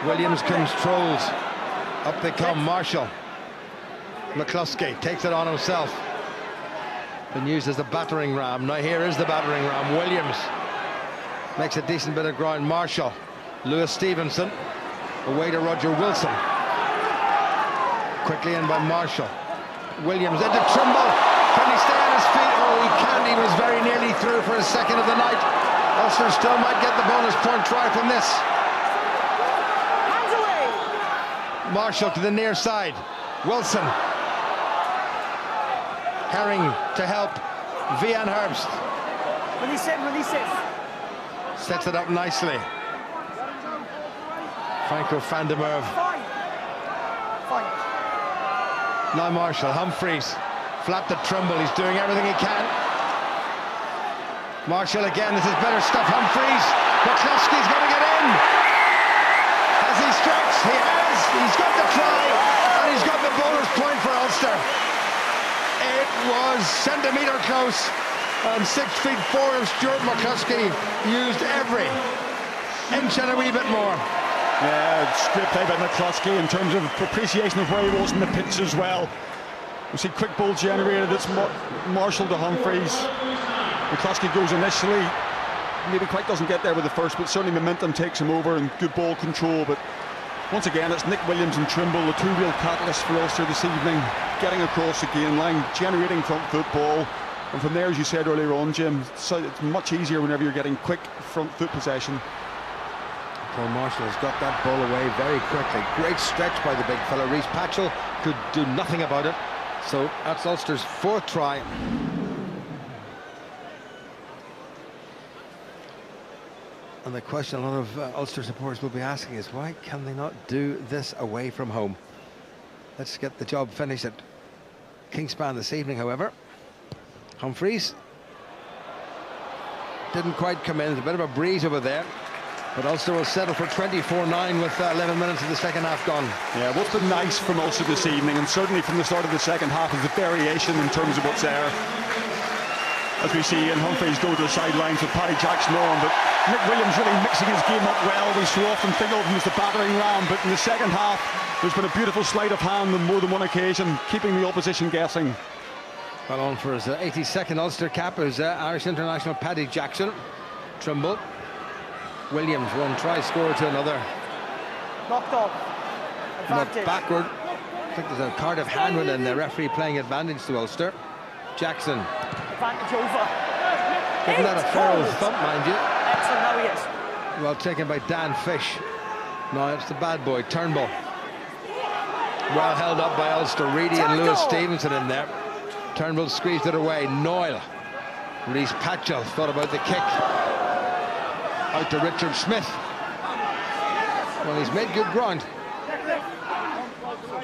Williams controls. Up they come. Marshall. McCluskey takes it on himself. Been used as the battering ram. Now here is the battering ram. Williams makes a decent bit of ground. Marshall, Lewis Stevenson, away to Roger Wilson. Quickly in by Marshall. Williams into Trimble. Can he stay on his feet? Oh, he can't. He was very nearly through for his second of the night. Ulster still might get the bonus point try from this. Hands away. Marshall to the near side. Wilson. Herring to help. Vian Herbst. Release it, release it. Sets it up nicely. Franco van der Merwe. Fine. Fine. Now Marshall. Humphreys. Flat to Trimble. He's doing everything he can. Marshall again. This is better stuff. Humphreys. McCluskey's going to get in. Has he stretched? He has. He's got the try. And he's got the bonus point for Ulster. It was centimetre close. And 6'4" of Stuart McCluskey used every inch and a wee bit more. Yeah, it's great play by McCluskey in terms of appreciation of where he was in the pitch as well. We see quick ball generated. It's Marshall to Humphreys. McCluskey goes initially, maybe quite doesn't get there with the first, but certainly momentum takes him over and good ball control. But once again, it's Nick Williams and Trimble, the two real catalysts for Ulster this evening, getting across the gain line, generating front foot ball. And from there, as you said earlier on, Jim, so it's much easier whenever you're getting quick front foot possession. Paul Marshall has got that ball away very quickly. Great stretch by the big fella. Rhys Patchell could do nothing about it. So that's Ulster's fourth try. And the question a lot of Ulster supporters will be asking is, why can they not do this away from home? Let's get the job finished at Kingspan this evening, however. Humphreys didn't quite come in. There's a bit of a breeze over there. But Ulster will settle for 24-9 with 11 minutes of the second half gone. Yeah, what's been nice from Ulster this evening, and certainly from the start of the second half, is the variation in terms of what's there. As we see Ian Humphreys go to the sidelines with Paddy Jackson on, but Nick Williams really mixing his game up well. We so often think of him as the battering ram, but in the second half, there's been a beautiful sleight of hand on more than one occasion, keeping the opposition guessing. Well, on for his 82nd Ulster cap is Irish international Paddy Jackson. Trimble. Williams, one try scorer to another. Knocked off. Advantage. Backward. I think there's a Cardiff handle in there. Referee playing advantage to Ulster. Jackson. Advantage over. Giving that a fair old thump, mind you. Excellent, now he is. Well taken by Dan Fish. Now it's the bad boy, Turnbull. Well held up by Ulster. Reedy and Lewis Stevenson in there. Turnbull squeezed it away. Noyle. Rhys Patchell thought about the kick. Out to Richard Smith. Well, he's made good ground.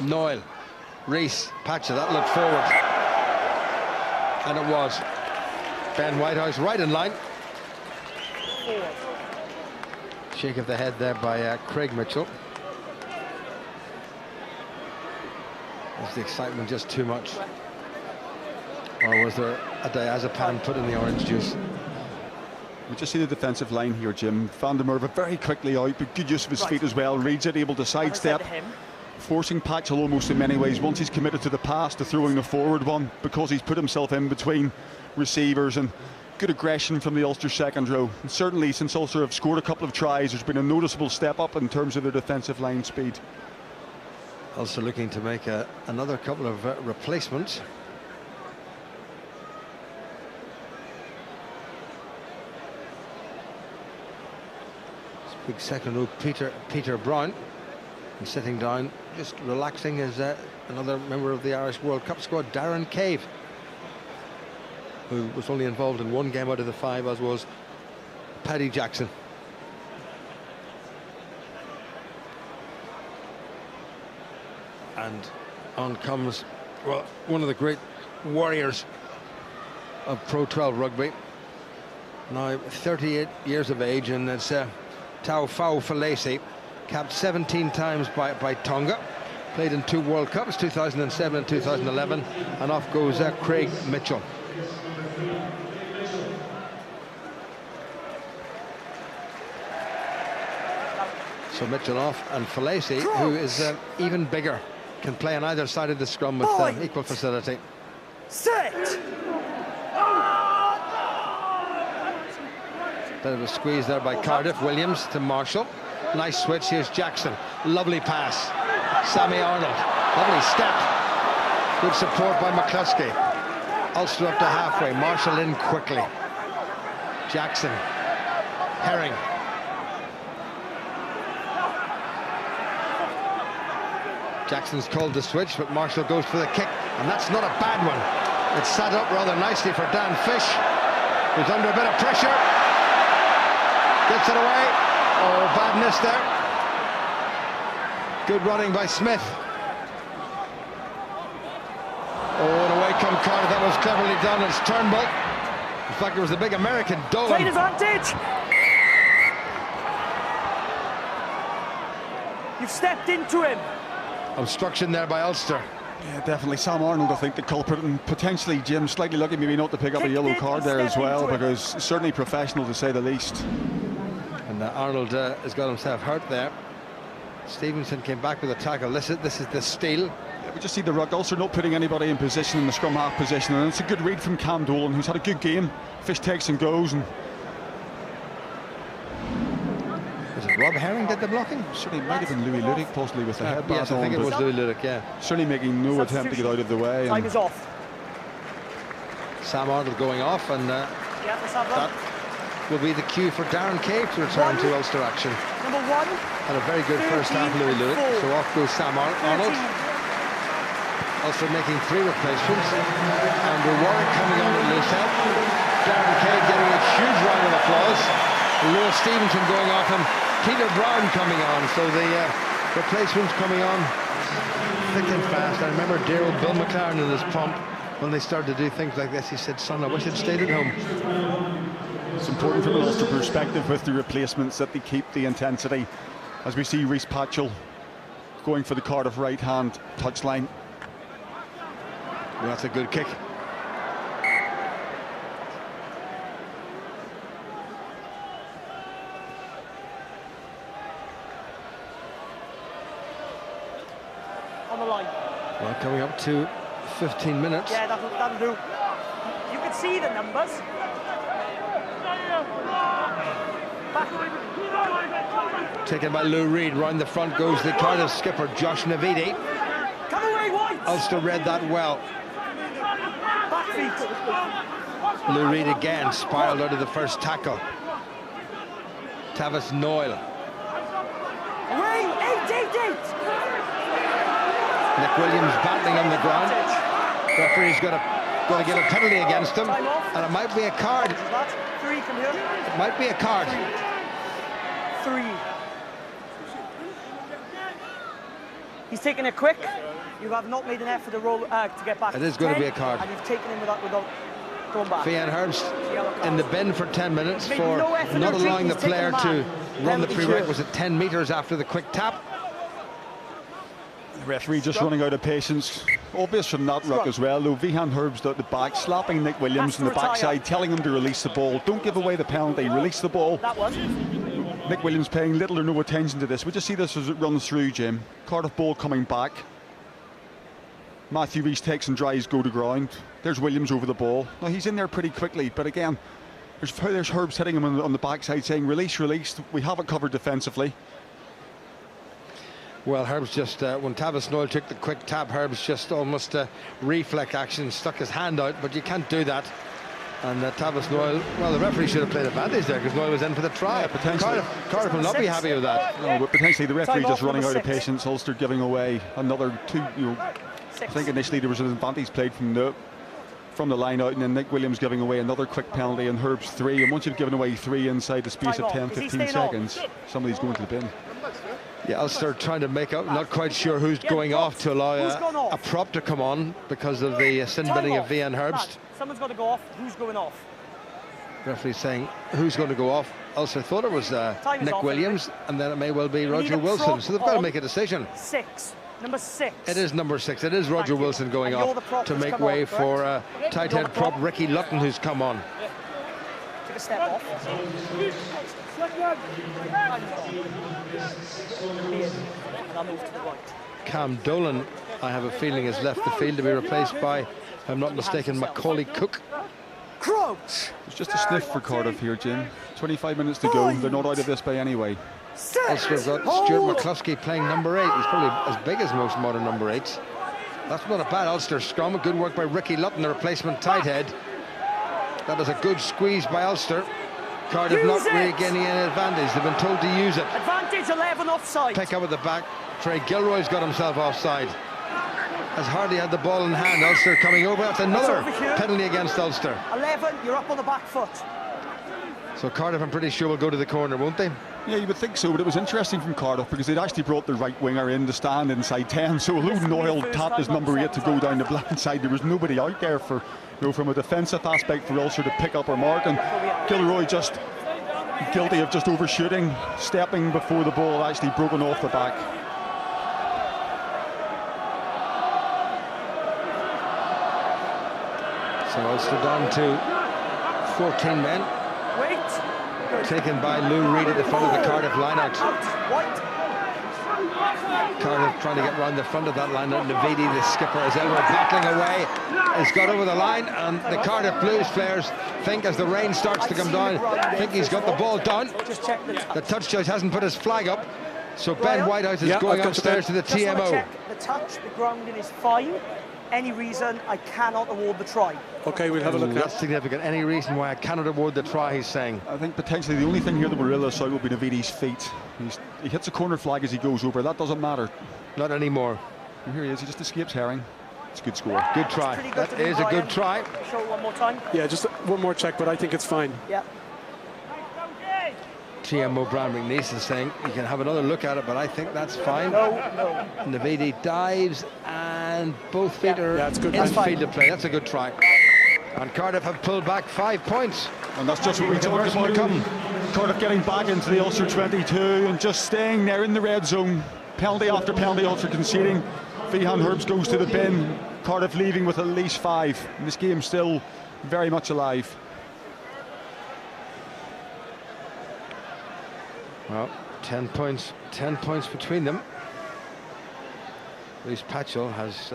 Noyle. Rhys Patchell. That looked forward. And it was. Ben Whitehouse right in line. Shake of the head there by Craig Mitchell. Was the excitement just too much? Or was there a diazepam put in the orange juice? We just see the defensive line here, Jim. Van der Merwe very quickly out, but good use of his feet as well. Reads it, able to sidestep, forcing Patchell almost in many ways, once he's committed to the pass, to throwing the forward one, because he's put himself in between receivers. And good aggression from the Ulster second row. And certainly since Ulster have scored a couple of tries, there's been a noticeable step up in terms of their defensive line speed. Also looking to make another couple of replacements. Big second row, Peter Brown, and sitting down, just relaxing, is another member of the Irish World Cup squad, Darren Cave, who was only involved in one game out of the 5, as was Paddy Jackson. And on comes, well, one of the great warriors of Pro 12 rugby, now 38 years of age, and it's Taufau Falesi, capped 17 times by Tonga, played in 2 World Cups, 2007 and 2011, and off goes Craig Mitchell. So Mitchell off, and Falesi, who is even bigger, can play on either side of the scrum with equal facility. Set! Bit of a squeeze there by Cardiff. Williams to Marshall. Nice switch. Here's Jackson. Lovely pass. Sammy Arnold. Lovely step. Good support by McCluskey. Ulster up to halfway. Marshall in quickly. Jackson. Herring. Jackson's called the switch, but Marshall goes for the kick, and that's not a bad one. It's set up rather nicely for Dan Fish, who's under a bit of pressure. Gets it away. Oh, bad miss there. Good running by Smith. Oh, and away come Cardiff. That was cleverly done. It's Turnbull. In fact, it was the big American Dolan. Played advantage. You've stepped into him. Obstruction there by Ulster. Yeah, definitely. Sam Arnold, I think, the culprit, and potentially Jim slightly lucky maybe not to pick up a yellow card there as well, because certainly professional to say the least. And Arnold has got himself hurt there. Stevenson came back with a tackle. This is the steal. Yeah, we just see the ruck. Ulster not putting anybody in position in the scrum half position, and it's a good read from Cam Dolan, who's had a good game. Fish takes and goes, and was it Rob Herring did the blocking? Certainly might have been Louis Ludick, possibly with the headbutt. Yes, I think it was Louis Ludick, yeah. Certainly making no attempt to get out of the way. Time is off. Sam Arnold going off, and yeah, let's have that will be the cue for Darren Cave to return to Ulster action. Number 1. Had a very good first half, Louis Ludick. So off goes Sam Arnold. Ulster making 3 replacements. Andrew Warwick coming on at loose head. Darren Cave getting a huge round of applause. Lewis Stevenson going off, and Peter Brown coming on. So the replacements coming on thick and fast. I remember dear old Bill McLaren in his pump, when they started to do things like this, he said, "Son, I wish I'd stayed at home." It's important from an Ulster perspective with the replacements that they keep the intensity, as we see Rhys Patchell going for the Cardiff right hand touchline. Well, that's a good kick. On the line. Well, coming up to 15 minutes. Yeah, that'll do. You can see the numbers. Taken by Lou Reed. Round the front goes the Cardiff skipper, Josh Navidi. Come away, White! Ulster read that well. Back feet. Lou Reed again spiraled out of the first tackle. Tavis Noyle. Away! 8. Nick Williams battling on the ground. Referee's going to give a penalty against him, and it might be a card. 3, come here. It might be a card. 3. He's taking it quick. You have not made an effort to roll to get back. It is going to be a card. And you've taken him without going back. Fionn Herbst in the bin for 10 minutes for no not allowing the player to run the prerequisite 10 metres after the quick tap. The referee just running out of patience. Obvious from that ruck as well, though. Fionn Herbst at the back, slapping Nick Williams in the backside, telling him to release the ball. Don't give away the penalty, release the ball. That one. Nick Williams paying little or no attention to this. We just see this as it runs through, Jim. Cardiff ball coming back. Matthew Rees takes and tries go to ground. There's Williams over the ball. Now he's in there pretty quickly, but again, there's Herbst hitting him on the backside saying release, release. We have it covered defensively. Well, Herbst just, when Tavis Noyle took the quick tap, Herbst just almost reflex action, stuck his hand out, but you can't do that. And Tavis Noyle, well, the referee should have played advantage there because Noyle was in for the try. Yeah, potentially. Cardiff will not be happy with that. No, but potentially the referee just running out of patience. Ulster giving away another 2. I think initially there was an advantage played from the line out, and then Nick Williams giving away another quick penalty, and Herbst 3. And once you've given away 3 inside the space of 10-15 seconds, somebody's going to the bin. Yeah, Ulster trying to make up, not quite sure who's going off to allow a prop to come on because of the sin binning of Fionn Herbst. Someone's got to go off. Who's going off? Referee saying who's going to go off. Ulster thought it was Nick Williams, and then it may well be Roger Wilson. So they've got to make a decision. 6. Number 6. It is number 6. It is Roger Wilson going off to make way for tight head prop Ricky Lutton, who's come on. Take a step off. Cam Dolan, I have a feeling, has left the field to be replaced by, if I'm not mistaken, Macaulay Cook. Crouch. It's just a sniff for Cardiff here, Jim. 25 minutes to go. They're not out of this by any way. Ulster have got Stuart McCluskey playing number 8. He's probably as big as most modern number 8s. That's not a bad Ulster scrum. Good work by Ricky Lutton, the replacement tight head. That was a good squeeze by Ulster. Cardiff not really getting an advantage. They've been told to use it. Advantage 11 offside. Pick up at the back. Trey Gilroy's got himself offside. Has hardly had the ball in hand. Ulster coming over. That's another penalty against Ulster. 11, you're up on the back foot. So Cardiff, I'm pretty sure, will go to the corner, won't they? Yeah, you would think so, but it was interesting from Cardiff because they'd actually brought the right winger in to stand inside 10. So although Noyle tapped his number 8 to go down the blind side, there was nobody out there for, from a defensive aspect for Ulster to pick up or mark. And Gilroy just guilty of just overshooting, stepping before the ball actually broken off the back. So Ulster down to 14 men. Taken by Lou Reid at the front of the Cardiff line-out. Cardiff trying to get round the front of that line-out. Navidi, the skipper, is Elmer battling away. Has got over the line, and the Cardiff Blues players think, as the rain starts to come down, think he's got the ball done. The touch judge hasn't put his flag up, so Ben Whitehouse is going upstairs to the TMO. The touch, the grounding is fine. Any reason I cannot award the try. Okay, we'll have a look. That's significant. Any reason why I cannot award the try, he's saying. I think potentially the only thing here that will rule us out will be Navidi's feet. He hits a corner flag as he goes over. That doesn't matter. Not anymore. And here he is. He just escapes Herring. It's a good score. Good try. That is a good try. Show it one more time. Yeah, just one more check, but I think it's fine. Yeah. TMO Brian McNeese is saying you can have another look at it, but I think that's fine. No. Navidi dives and both feet are in field of play. That's a good try. And Cardiff have pulled back 5 points. And that's just what we talked about. Cardiff getting back into the Ulster 22 and just staying there in the red zone. Penalty after penalty, Ulster conceding. Fihan Herbs goes to the bin. Cardiff leaving with at least 5. And this game still very much alive. Well, 10 points between them. Reece Patchell has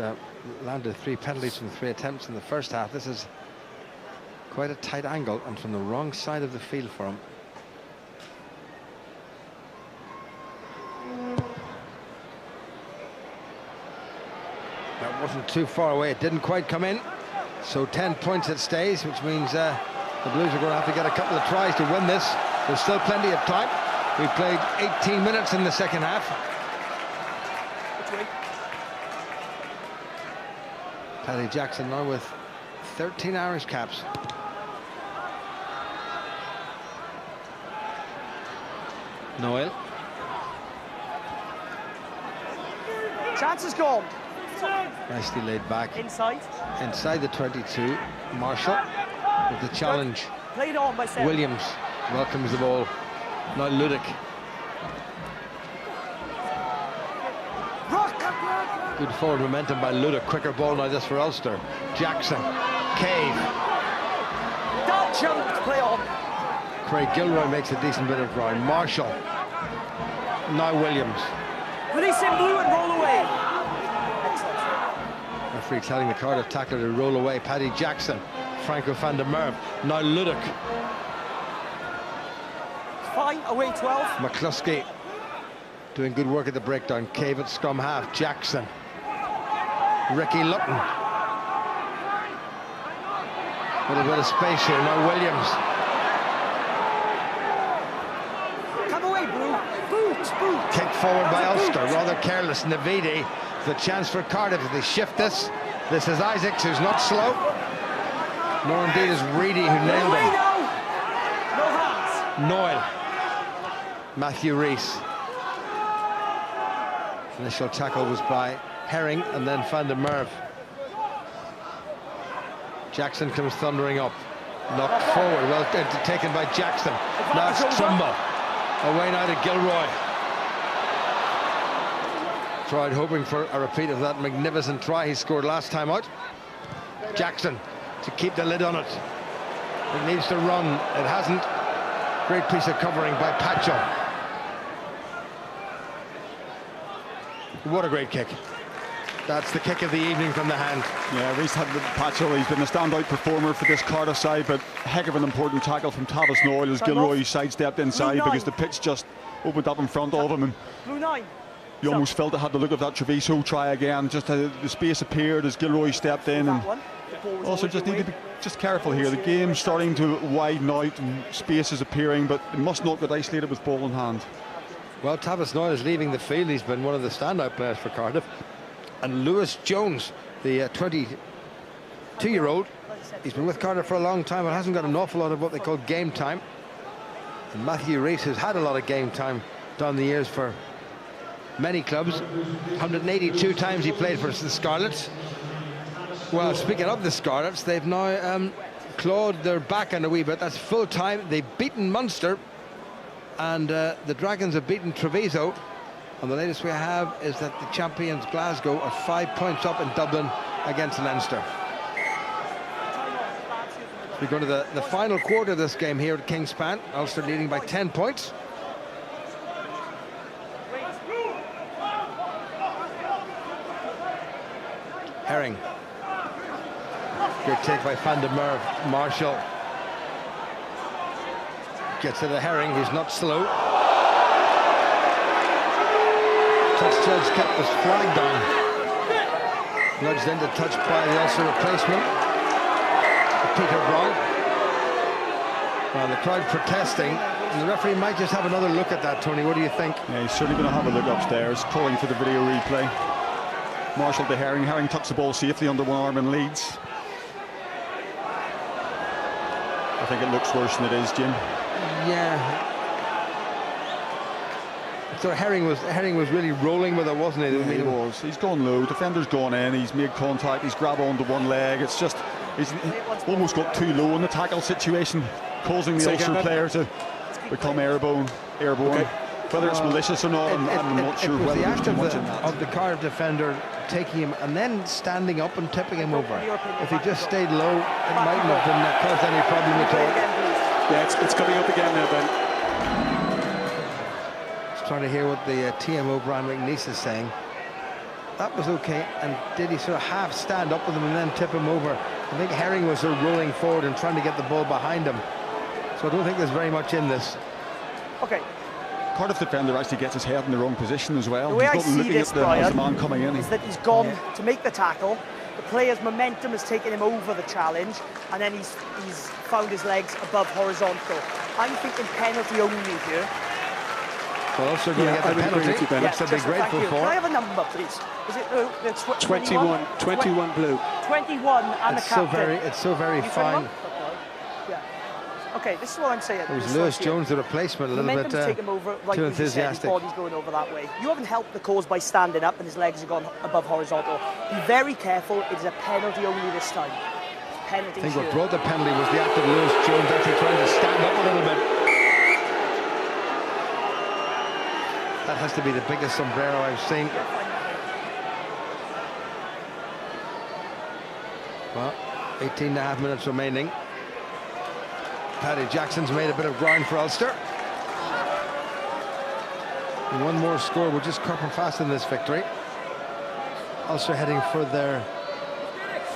landed 3 penalties from 3 attempts in the first half. This is quite a tight angle and from the wrong side of the field for him. That wasn't too far away. It didn't quite come in. So 10 points it stays, which means the Blues are going to have to get a couple of tries to win this. There's still plenty of time. We played 18 minutes in the second half. Paddy Jackson now with 13 Irish caps. Noyle. Chance is gone. Nicely laid back. Inside the 22. Marshall with the challenge. Played on by Sarah. Williams welcomes the ball. Now Ludick. Good forward momentum by Ludick. Quicker ball now this for Ulster. Jackson. Cave. That jump play on. Craig Gilroy makes a decent bit of ground. Marshall. Now Williams. Release in blue and roll away. Referee telling the Cardiff tackler to roll away. Paddy Jackson. Franco van der Merwe. Now Ludick. Fine, away 12. McCluskey doing good work at the breakdown. Cave at scrum half. Jackson. Ricky Lutton. A little bit of space here. Now Williams. Come away, Blue. Boot. Kick forward by Ulster. Rather careless. Navidi. The chance for Cardiff if they shift this. This is Isaacs, who's not slow. Nor indeed is Reedy, who nailed him. No hands. Noyle. Matthew Rees. Initial tackle was by Herring and then van der Merwe. Jackson comes thundering up. Knocked forward, well taken by Jackson. Now it's Trumbull. Away now to Gilroy. Tried hoping for a repeat of that magnificent try he scored last time out. Jackson to keep the lid on it. It needs to run. It hasn't. Great piece of covering by Patchell. What a great kick. That's the kick of the evening from the hand. Yeah, Reece had the Patchell. He's been a standout performer for this Cardiff side, but heck of an important tackle from Tavis Noyle as Gilroy sidestepped inside because the pitch just opened up in front of him, and Blue 9. you almost felt it had the look of that Treviso try again. Just the space appeared as Gilroy stepped in, and also just need to be just careful here. The game's starting to widen out and space is appearing, but it must not get isolated with ball in hand. Well, Tavis Noyle is leaving the field. He's been one of the standout players for Cardiff. And Lewis Jones, the 22-year-old, he's been with Cardiff for a long time, but hasn't got an awful lot of what they call game time. And Matthew Rees has had a lot of game time down the years for many clubs. 182 times he played for the Scarlets. Well, speaking of the Scarlets, they've now clawed their back in a wee bit. That's full time. They've beaten Munster, and the Dragons have beaten Treviso. And the latest we have is that the champions Glasgow are 5 points up in Dublin against Leinster. We go to the final quarter of this game here at Kingspan. Ulster leading by 10 points. Herring. Good take by Van der Merwe. Marshall gets to the Herring, who's not slow. Touch judge kept this flag down. Nudged into touch by the Ulster replacement, Peter Brown. Well, the crowd protesting, and the referee might just have another look at that, Tony. What do you think? Yeah, he's certainly going to have a look upstairs, calling for the video replay. Marshall to Herring. Herring tucks the ball safely under one arm and leads. I think it looks worse than it is, Jim. Yeah. So Herring was really rolling with it, wasn't he? Yeah, he was. He's gone low. Defender's gone in. He's made contact. He's grabbed onto one leg. It's just he's almost got too low in the tackle situation, causing the Ulster player to become airborne. Okay. Whether it's malicious or not, I'm not sure whether the there's act too much in that. of the Cardiff defender taking him and then standing up and tipping him over. If he just stayed low, it mightn't have been caused any problem at all. Yeah, it's coming up again now, Ben. Trying to hear what the TMO Brian McNeice is saying. That was okay, and did he sort of half stand up with him and then tip him over? I think Herring was sort of rolling forward and trying to get the ball behind him, so I don't think there's very much in this. Okay. Cardiff defender actually gets his head in the wrong position as well. The way He's I not see looking this, at the Brian, man coming in. is that he's gone to make the tackle. The player's momentum has taken him over the challenge, and then he's found his legs above horizontal. I'm thinking penalty only here. Well, also going to get the penalty, which they'll be grateful for. Can I have a number, please? Is it 21? 21 blue. 21 and it's the captain. It's so very fine. Yeah. Okay, this is what I'm saying. It was Lewis Jones, the replacement, a little bit too enthusiastic. His body's going over that way. You haven't helped the cause by standing up and his legs have gone above horizontal. Be very careful. It is a penalty only this time. Penalty. I think what brought the penalty was the act of Lewis Jones actually trying to stand up a little bit. That has to be the biggest sombrero I've seen. Well, 18.5 minutes remaining. Paddy Jackson's made a bit of ground for Ulster. And one more score will just cut fast in this victory. Ulster heading for their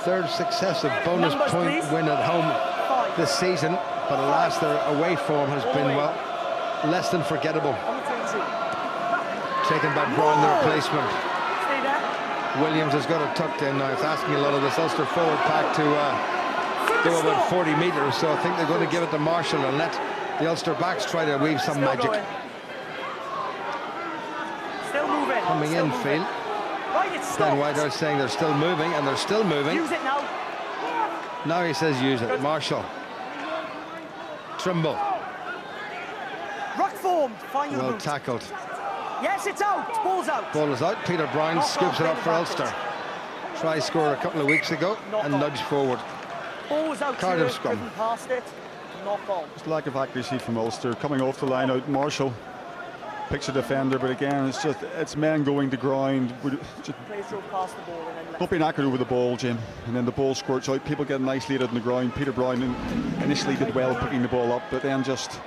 third successive bonus point win at home this season, but alas, their away form has been, well, less than forgettable. Taken by Brown, the replacement. Williams has got it tucked in now. It's asking a lot of this Ulster forward pack to go about 40 metres, so I think they're going to give it to Marshall and let the Ulster backs try to weave some magic. Still moving. Coming in, Phil. Ben Whitehouse saying they're still moving, and they're still moving. Use it now. Now he says use it. Marshall. Trimble. Ruck formed. Final well boot. tackled. Yes, it's out. Ball's out. Ball is out. Peter Brown scoops it up for Ulster. Try score a couple of weeks ago and nudged forward. Ball was out. Cardiff scrum. Past it. Knock on. Just lack of accuracy from Ulster. Coming off the line out, Marshall picks a defender, but again, it's men going to ground. Not being accurate over the ball, Jim, and then the ball squirts out. People getting isolated in the ground. Peter Brown initially did well picking the ball up, but then just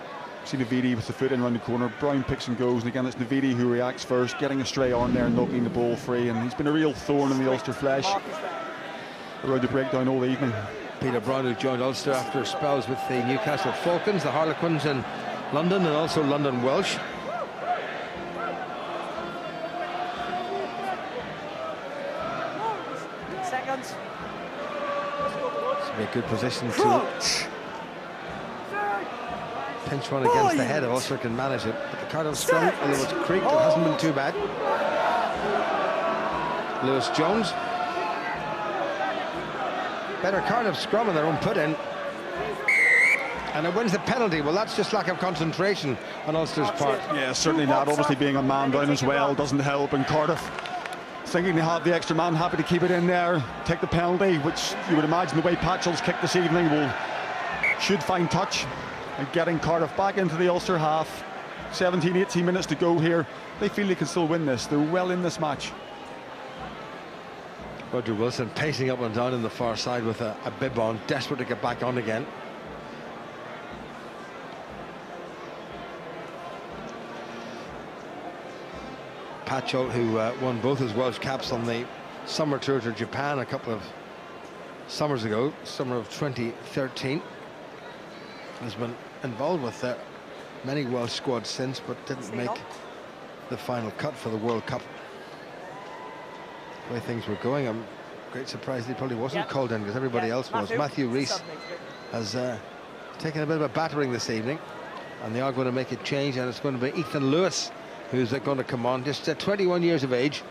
See Navidi with the foot in around the corner. Brown picks and goes, and again it's Navidi who reacts first, getting a stray on there and knocking the ball free, and he's been a real thorn in the Ulster flesh around the breakdown all evening. Peter Brown, who joined Ulster after spells with the Newcastle Falcons, the Harlequins in London, and also London Welsh. Seconds. This would be a good position to pinch one against the head if Ulster can manage it. But the Cardiff scrum, although it's creaked, it hasn't been too bad. Lewis Jones. Better Cardiff scrum on their own put-in. And it wins the penalty. Well, that's just lack of concentration on Ulster's part. Yeah, certainly not. Obviously being a man down as well doesn't help. And Cardiff, thinking they have the extra man, happy to keep it in there, take the penalty, which you would imagine the way Patchell's kicked this evening should find touch. And getting Cardiff back into the Ulster half. 17, 18 minutes to go here. They feel they can still win this. They're well in this match. Roger Wilson pacing up and down in the far side with a bib on, desperate to get back on again. Patchell, who won both his Welsh caps on the summer tour to Japan a couple of summers ago, summer of 2013, has been involved with many Welsh squads since, but didn't make the final cut for the World Cup. The way things were going, I'm great surprised he probably wasn't called in, because everybody else was. Matthew Rees has taken a bit of a battering this evening, and they are going to make a change, and it's going to be Ethan Lewis who's going to come on. Just 21 years of age.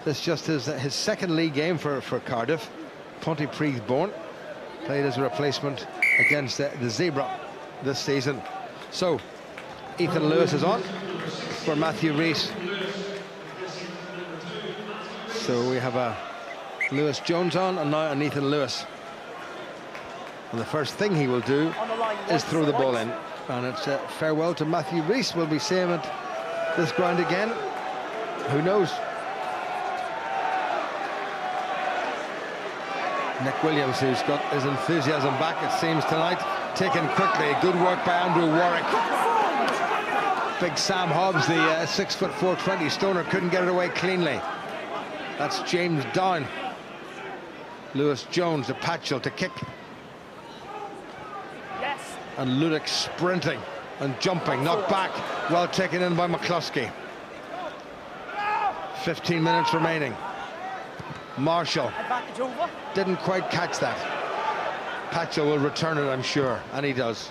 This just is his second league game for Cardiff. Pontypridd born. Played as a replacement against the Zebra this season. So Ethan Lewis is on for Matthew Rees. So we have a Lewis Jones on, and now an Ethan Lewis. And the first thing he will do is throw the ball in. And it's farewell to Matthew Rees. We'll be seeing it this ground again. Who knows? Nick Williams, who's got his enthusiasm back, it seems, tonight. Taken quickly. Good work by Andrew Warwick. Big Sam Hobbs, the 6'4", 420 stoner, couldn't get it away cleanly. That's James Down. Lewis Jones to Patchell to kick. Yes. And Ludick sprinting and jumping, knocked back, well taken in by McCluskey. 15 minutes remaining. Marshall didn't quite catch that. Patchell will return it, I'm sure, and he does.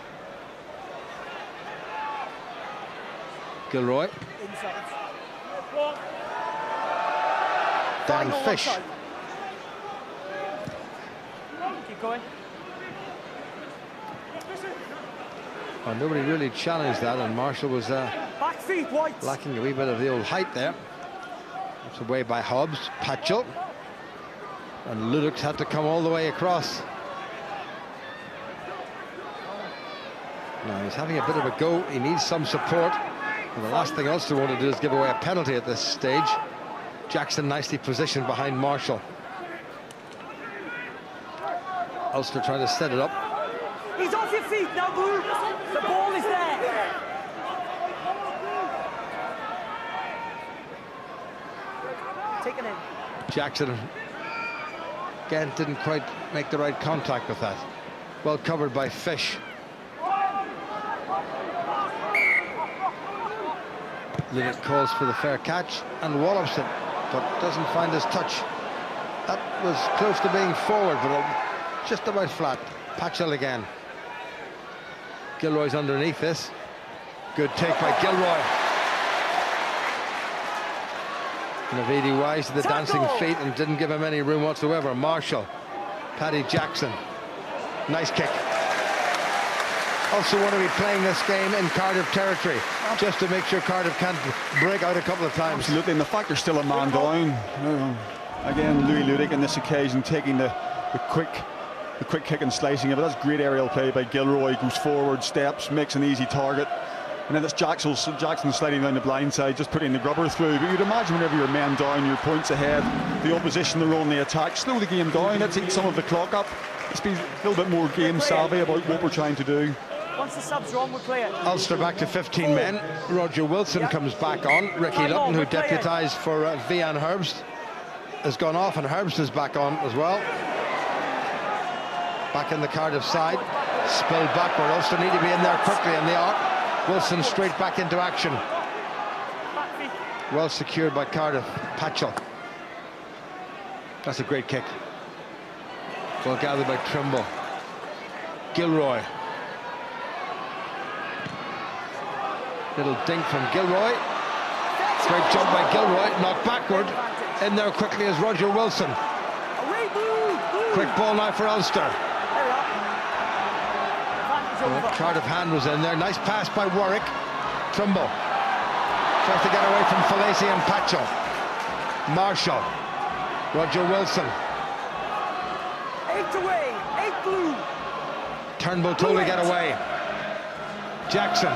Gilroy. Dan Fish. Keep going. Oh, nobody really challenged that, and Marshall was Back feet, White. lacking a wee bit of the old height there. It's away by Hobbs. Patchell. And Ludick had to come all the way across. Now he's having a bit of a go. He needs some support. And the last thing Ulster want to do is give away a penalty at this stage. Jackson nicely positioned behind Marshall. Ulster trying to set it up. He's off your feet now, Boo. The ball is there. Taken in. Jackson again didn't quite make the right contact with that. Well covered by Fish. Ludick calls for the fair catch and wallops it, but doesn't find his touch. That was close to being forward, but just about flat. Patchell again. Gilroy's underneath this. Good take by Gilroy. Navidi wise to the dancing feet and didn't give him any room whatsoever. Marshall. Paddy Jackson. Nice kick. Also want to be playing this game in Cardiff territory, just to make sure Cardiff can't break out a couple of times. Absolutely, and the fact they're still a man down. Again, Louis Ludick on this occasion taking the quick kick and slicing of it. That's great aerial play by Gilroy. Goes forward, steps, makes an easy target. And then it's Jackson sliding down the blind side, just putting the grubber through. But you'd imagine whenever you're men down, your points ahead, the opposition, they're on the attack. Slow the game down, let's eat some of the clock up. Let's be a little bit more game savvy about what we're trying to do. Once the subs are on, we'll play it. Ulster back to 15 men. Roger Wilson comes back on. Ricky Lutton, who deputised for Vian Herbst, has gone off, and Herbst is back on as well. Back in the Cardiff side. Spilled backward. Ulster need to be in there quickly, and they are. Wilson straight back into action. Well secured by Cardiff. Patchell. That's a great kick. Well gathered by Trimble. Gilroy. Little dink from Gilroy. Great jump by Gilroy. Knocked backward. In there quickly is Roger Wilson. Quick ball now for Ulster. Cardiff hand was in there. Nice pass by Warwick. Trimble tries to get away from Falacy and Patchell. Marshall. Roger Wilson. 8 away. 8 blue. Turnbull told to get away. Jackson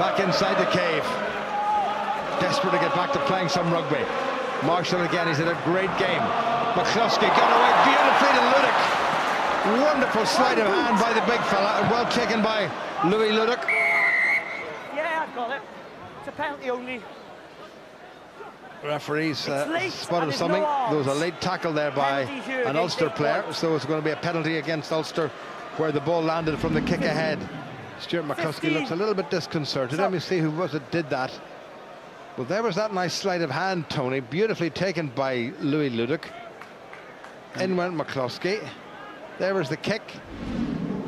back inside the cave. Desperate to get back to playing some rugby. Marshall again, he's had a great game. McCluskey got away beautifully to Ludick. Wonderful sleight of hand by the big fella, and well taken by Louis Ludick. Yeah, I've got it. It's a penalty only. Referees spotted something. There was a late tackle there by an Ulster player, so it's going to be a penalty against Ulster where the ball landed from the kick ahead. Stuart McCluskey looks a little bit disconcerted. Let me see who was it did that. Well, there was that nice sleight of hand, Tony, beautifully taken by Louis Ludick. In went McCluskey. There was the kick.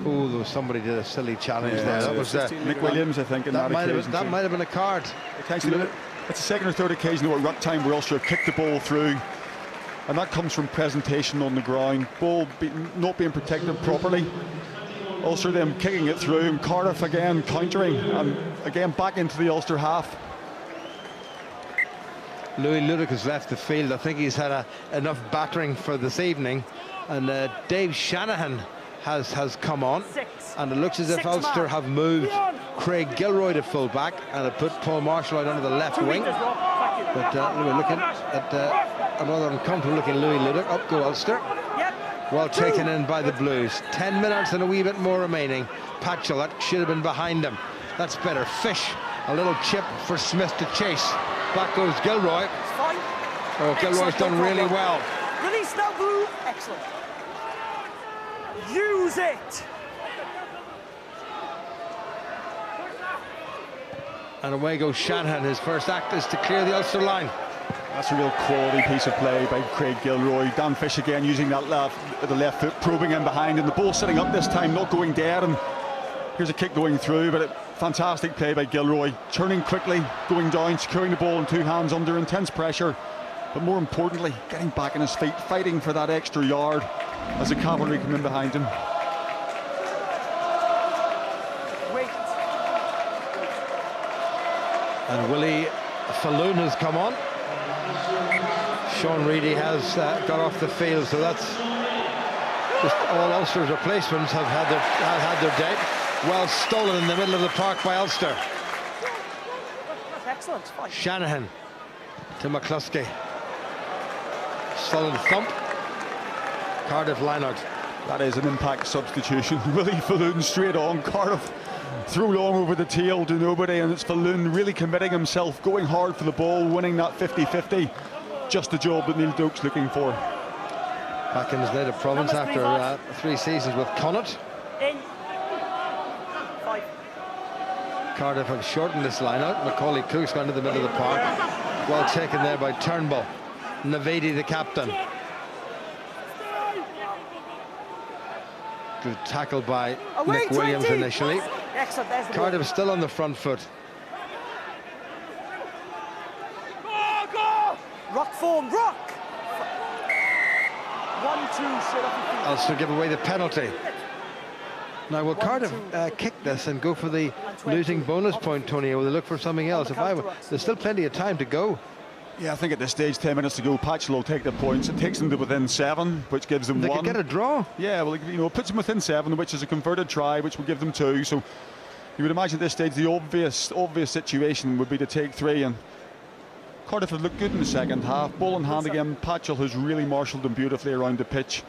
Oh, there was somebody did a silly challenge there. That was Nick Williams, I think, in that occasion. That might have been a card. It's the second or third occasion at ruck time where Ulster have kicked the ball through, and that comes from presentation on the ground. Ball not being protected properly. Ulster then kicking it through, and Cardiff again countering, and again back into the Ulster half. Louis Ludick has left the field. I think he's had enough battering for this evening, and Dave Shanahan has come on, and it looks as if Ulster have moved Craig Gilroy to full back and have put Paul Marshall out onto the left wing. But we're looking at a rather uncomfortable looking Louis Ludick. Up go Ulster. Well taken in by the Blues. 10 minutes and a wee bit more remaining. Patchell, that should have been behind him. That's better. Fish, a little chip for Smith to chase. Back goes Gilroy. Oh, Gilroy's done really well. Release that blue. Excellent. Use it. And away goes Shanahan. His first act is to clear the Ulster line. That's a real quality piece of play by Craig Gilroy. Dan Fish again using that the left foot, probing in behind, and the ball sitting up this time, not going dead. And here's a kick going through, but fantastic play by Gilroy. Turning quickly, going down, securing the ball in two hands under intense pressure. But more importantly, getting back on his feet, fighting for that extra yard as the cavalry come in behind him. And Willie Falloon has come on. Sean Reedy has got off the field, so that's just all Ulster's replacements have had their day. Well stolen in the middle of the park by Ulster. Excellent. Fine. Shanahan to McCluskey. Solid thump. Cardiff line out. That is an impact substitution. Willie Falloon straight on. Cardiff throw long over the tail to nobody, and it's Falloon really committing himself, going hard for the ball, winning that 50-50. Just the job that Neil Doak's looking for. Back in his native province after 3 seasons with Connacht. Cardiff have shortened this line out. Macaulay Cook's gone to the middle of the park. Well taken there by Turnbull. Navedi, the captain. Good tackle by Nick Williams initially. Cardiff still on the front foot. Rock form, rock! 1-2, sit up. Ulster give away the penalty. Now, will Cardiff kick this and go for the losing bonus point, Tony, or will they look for something else? There's still plenty of time to go. Yeah, I think at this stage, 10 minutes to go, Patchell will take the points. It takes them to within 7, which gives them 1. They could get a draw. Yeah, well, you know, it puts them within 7, which is a converted try, which will give them 2. So you would imagine at this stage the obvious situation would be to take 3. And Cardiff have looked good in the second half. Ball in hand again. Patchell has really marshalled them beautifully around the pitch.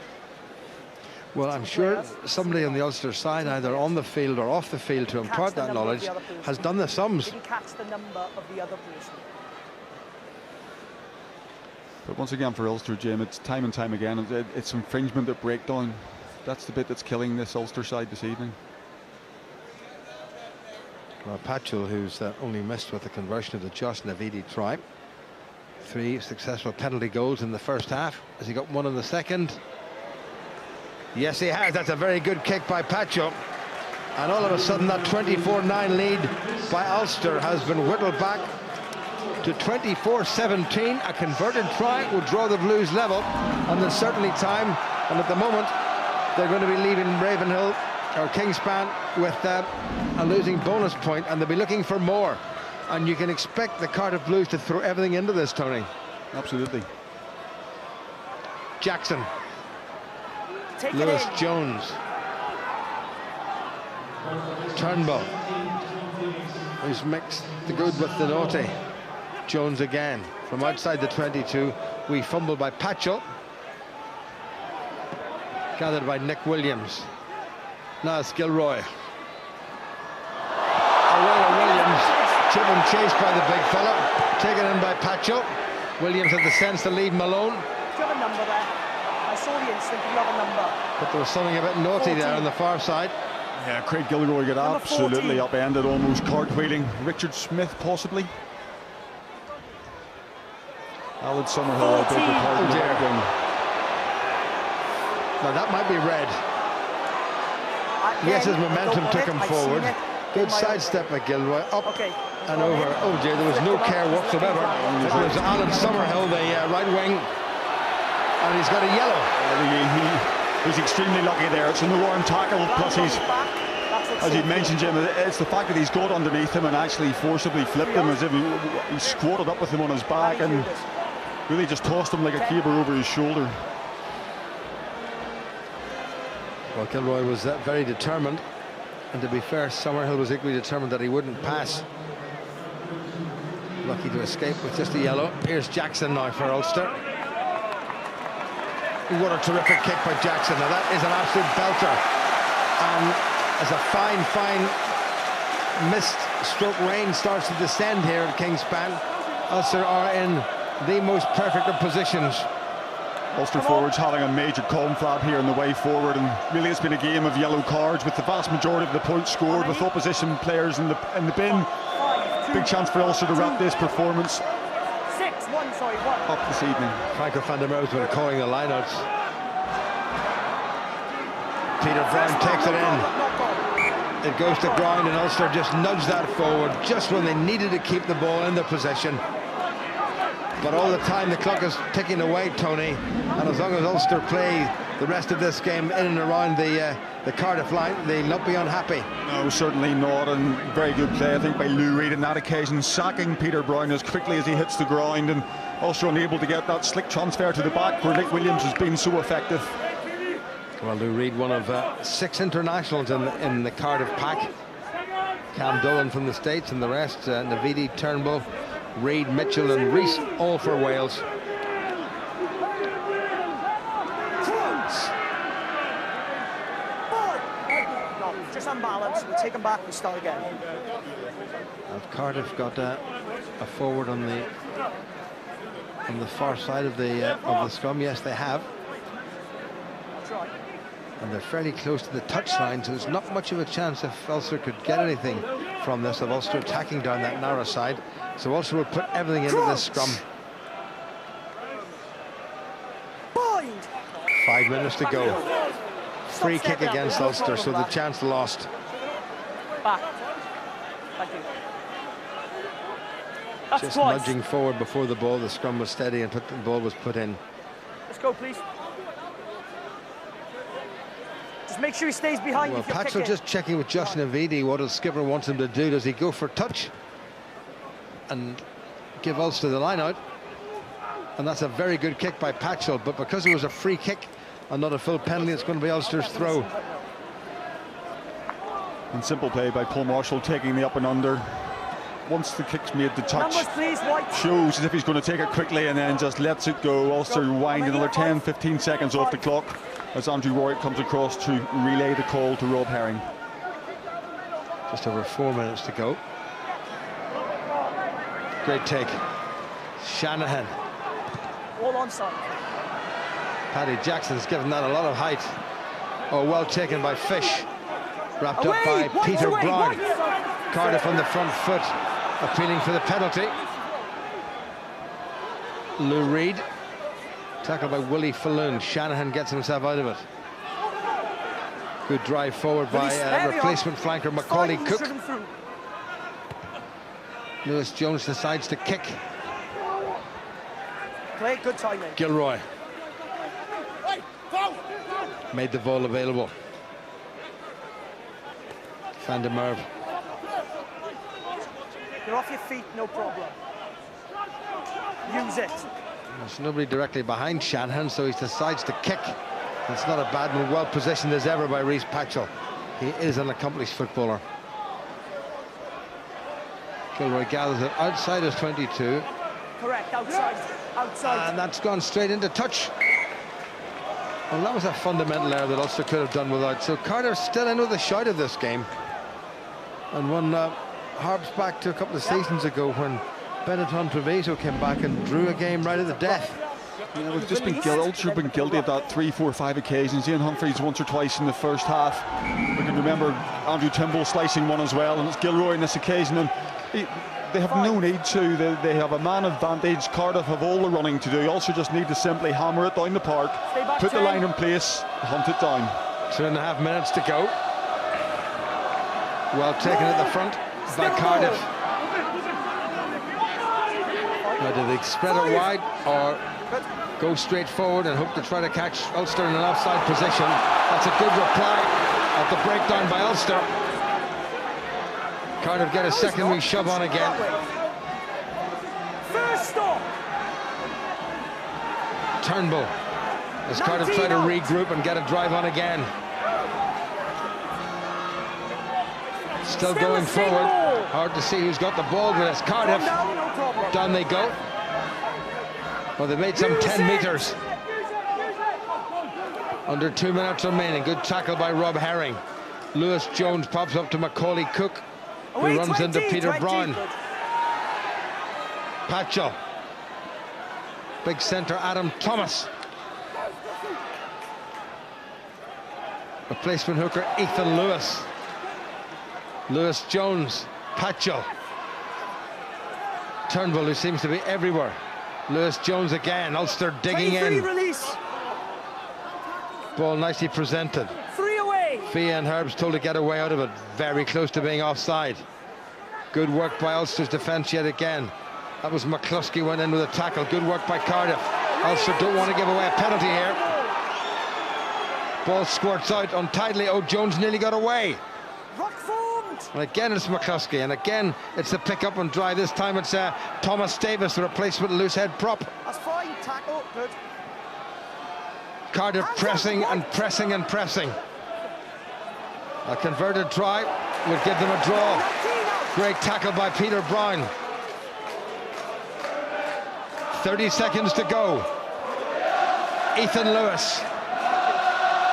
Well, I'm sure somebody on the Ulster side, either on the field or off the field, to impart that knowledge, has done the sums. Did he catch the number of the other person? But once again for Ulster, Jim, it's time and time again, it's infringement at breakdown. That's the bit that's killing this Ulster side this evening. Well, Patchell, who's only missed with the conversion of the Josh Navidi try. 3 successful penalty goals in the first half. Has he got one in the second? Yes, he has. That's a very good kick by Patchell. And all of a sudden, that 24-9 lead by Ulster has been whittled back to 24-17. A converted try will draw the Blues level. And there's certainly time. And at the moment, they're going to be leaving Ravenhill or Kingspan with a losing bonus point, and they'll be looking for more. And you can expect the Cardiff Blues to throw everything into this, Tony. Absolutely. Jackson. Lewis Jones. Turnbull, who's mixed the good with the naughty. Jones again from outside the 22. We fumbled by Patchell. Gathered by Nick Williams. Now it's Gilroy. Away to Williams. Chip chased by the big fella. Taken in by Patchell. Williams had the sense to leave him alone. Do you have a number there? I saw the instant. Do you have a number? But there was something a bit naughty 14. There on the far side. Yeah, Craig Gilroy got number absolutely 14. Upended, almost cartwheeling. Richard Smith, possibly. Alan Summerhill, I beg your pardon. Now that might be red. Yes, his momentum took him forward. Good sidestep by Gilroy, up and over. Oh dear, there was no care whatsoever. It was Alan Summerhill, the right wing, and he's got a yellow. He's extremely lucky there. It's a no-arm tackle, plus he's, as you mentioned, Jim, it's the fact that he's got underneath him and actually forcibly flipped him as if he squatted up with him on his back and really just tossed him like a caber over his shoulder. Well, Gilroy was very determined, and to be fair, Summerhill was equally determined that he wouldn't pass. Lucky to escape with just a yellow. Here's Jackson now for Ulster. What a terrific kick by Jackson. Now that is an absolute belter. And as a fine mist stroke rain starts to descend here at Kingspan, Ulster are in the most perfect of positions. Ulster forwards having a major confab here in the way forward, and really it's been a game of yellow cards with the vast majority of the points scored with opposition players in the bin. Big chance for Ulster to wrap this performance up this evening. Franco van der Merwe's been calling the lineouts. Peter Brown takes it in. It goes to ground, and Ulster just nudged that forward just when they needed to keep the ball in their possession. But all the time the clock is ticking away, Tony, and as long as Ulster play the rest of this game in and around the Cardiff line, they'll not be unhappy. No, certainly not, and very good play, I think, by Lou Reid on that occasion, sacking Peter Brown as quickly as he hits the ground, and also unable to get that slick transfer to the back where Nick Williams has been so effective. Well, Lou Reid, one of 6 internationals in the Cardiff pack. Cam Dillon from the States and the rest, Navidi, Turnbull, Reid, Mitchell and Rees, all for Wales. No, just unbalanced. We take them back, we start again. Have Cardiff got a forward on the far side of the scrum? Yes, they have. That's right. And they're fairly close to the touchline, so there's not much of a chance if Ulster could get anything from this, of Ulster attacking down that narrow side. So Ulster will put everything into this scrum. 5 minutes to go. Free kick against Ulster, so the chance lost. Back. Thank you. Just nudging forward before the ball. The scrum was steady and the ball was put in. Let's go, please. Just make sure he stays behind. Well, Patchell just checking with Josh Navidi what his skipper wants him to do. Does he go for touch and give Ulster the line out? And that's a very good kick by Patchell, but because it was a free kick and not a full penalty, it's going to be Ulster's throw. And simple play by Paul Marshall, taking the up and under. once the kick's made, the touch Numbers, please, White. shows as if he's going to take it quickly and then just lets it go. Ulster wind another 10-15 seconds off the clock as Andrew Roy comes across to relay the call to Rob Herring. Just over 4 minutes to go. Great take. Shanahan. All onside. Paddy Jackson's given that a lot of height. Oh, well taken by Fish. Wrapped up by Peter Brown. Cardiff on the front foot, appealing for the penalty. Lou Reed. Tackled by Willie Falloon. Shanahan gets himself out of it. Good drive forward by replacement flanker Macaulay Cook. Lewis Jones decides to kick. Play, good timing. Gilroy made the ball available. Van der Merwe. You're off your feet, no problem. Use it. There's nobody directly behind Shanahan, so he decides to kick. It's not a bad move, well positioned as ever by Rhys Patchell. He is an accomplished footballer. Gilroy gathers it outside his 22. Correct, outside. Outside. And that's gone straight into touch. Well, that was a fundamental error that Ulster could have done without. So Cardiff still in with a shout of this game. And one harps back to a couple of seasons ago when Benetton Treviso came back and drew a game right at the death. You know, we've just been Ulster have been guilty of that 3, 4, 5 occasions. Ian Humphreys once or twice in the first half. We can remember Andrew Timble slicing one as well, and it's Gilroy on this occasion. And they have no need to. They have a man advantage. Cardiff have all the running to do. Ulster just need to simply hammer it down the park, put the line in place, hunt it down. 2.5 minutes to go. Well taken at the front by Cardiff. Now, do they spread it wide or go straight forward and hope to try to catch Ulster in an offside position? That's a good reply at the breakdown by Ulster. Cardiff get a secondary shove on again. First stop. Turnbull as Cardiff try to regroup and get a drive on again. Still going forward. Hard to see who's got the ball, but it's Cardiff. Down they go. Well, they made some 10 metres. Under 2 minutes remaining. Good tackle by Rob Herring. Lewis Jones pops up to Macaulay Cook, who runs into Peter Brown. Patchell. Big centre Adam Thomas. Replacement hooker Ethan Lewis. Lewis Jones. Patchell. Turnbull, who seems to be everywhere. Lewis Jones again. Ulster digging in. Release. Ball nicely presented. 3 away. Fia and Herb's told to get away out of it. Very close to being offside. Good work by Ulster's defence yet again. That was McCluskey went in with a tackle. Good work by Cardiff. Ulster don't want to give away a penalty here. Ball squirts out untidily. Oh, Jones nearly got away. Rock formed. And again it's McCluskey, and again it's the pick up and drive. This time it's Thomas Davis, the replacement loose head prop. That's fine. Tackle. Good. Cardiff pressing and pressing and pressing. A converted try would give them a draw. Great tackle by Peter Brown. 30 seconds to go. Ethan Lewis.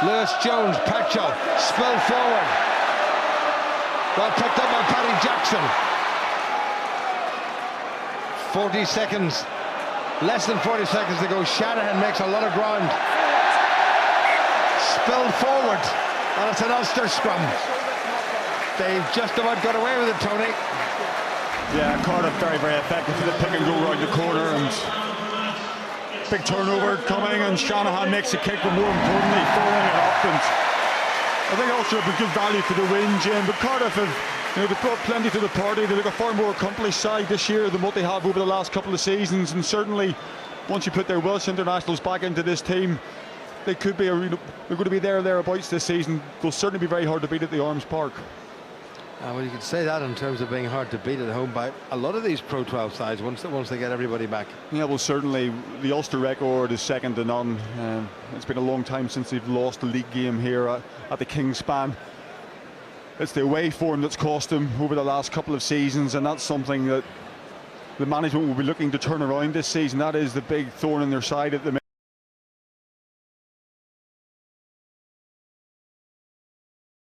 Lewis Jones, Patchell, spill forward. Well picked up by Paddy Jackson. 40 seconds. Less than 40 seconds to go. Shanahan makes a lot of ground. Spilled forward. And it's an Ulster scrum. They've just about got away with it, Tony. Yeah, Cardiff very, very effective for the pick and go round the corner, and big turnover coming, and Shanahan makes a kick, but more importantly following it up. And I think Ulster have good value for the win, Jim, but Cardiff have, you know, they've brought plenty to the party. They look a far more accomplished side this year than what they have over the last couple of seasons, and certainly once you put their Welsh internationals back into this team, they could be they're going to be there or thereabouts this season. They'll certainly be very hard to beat at the Arms Park. Well, you could say that in terms of being hard to beat at home by a lot of these Pro 12 sides once they get everybody back. Yeah, well, certainly the Ulster record is second to none. It's been a long time since they've lost a league game here at the Kingspan. It's the away form that's cost them over the last couple of seasons, and that's something that the management will be looking to turn around this season. That is the big thorn in their side at the minute.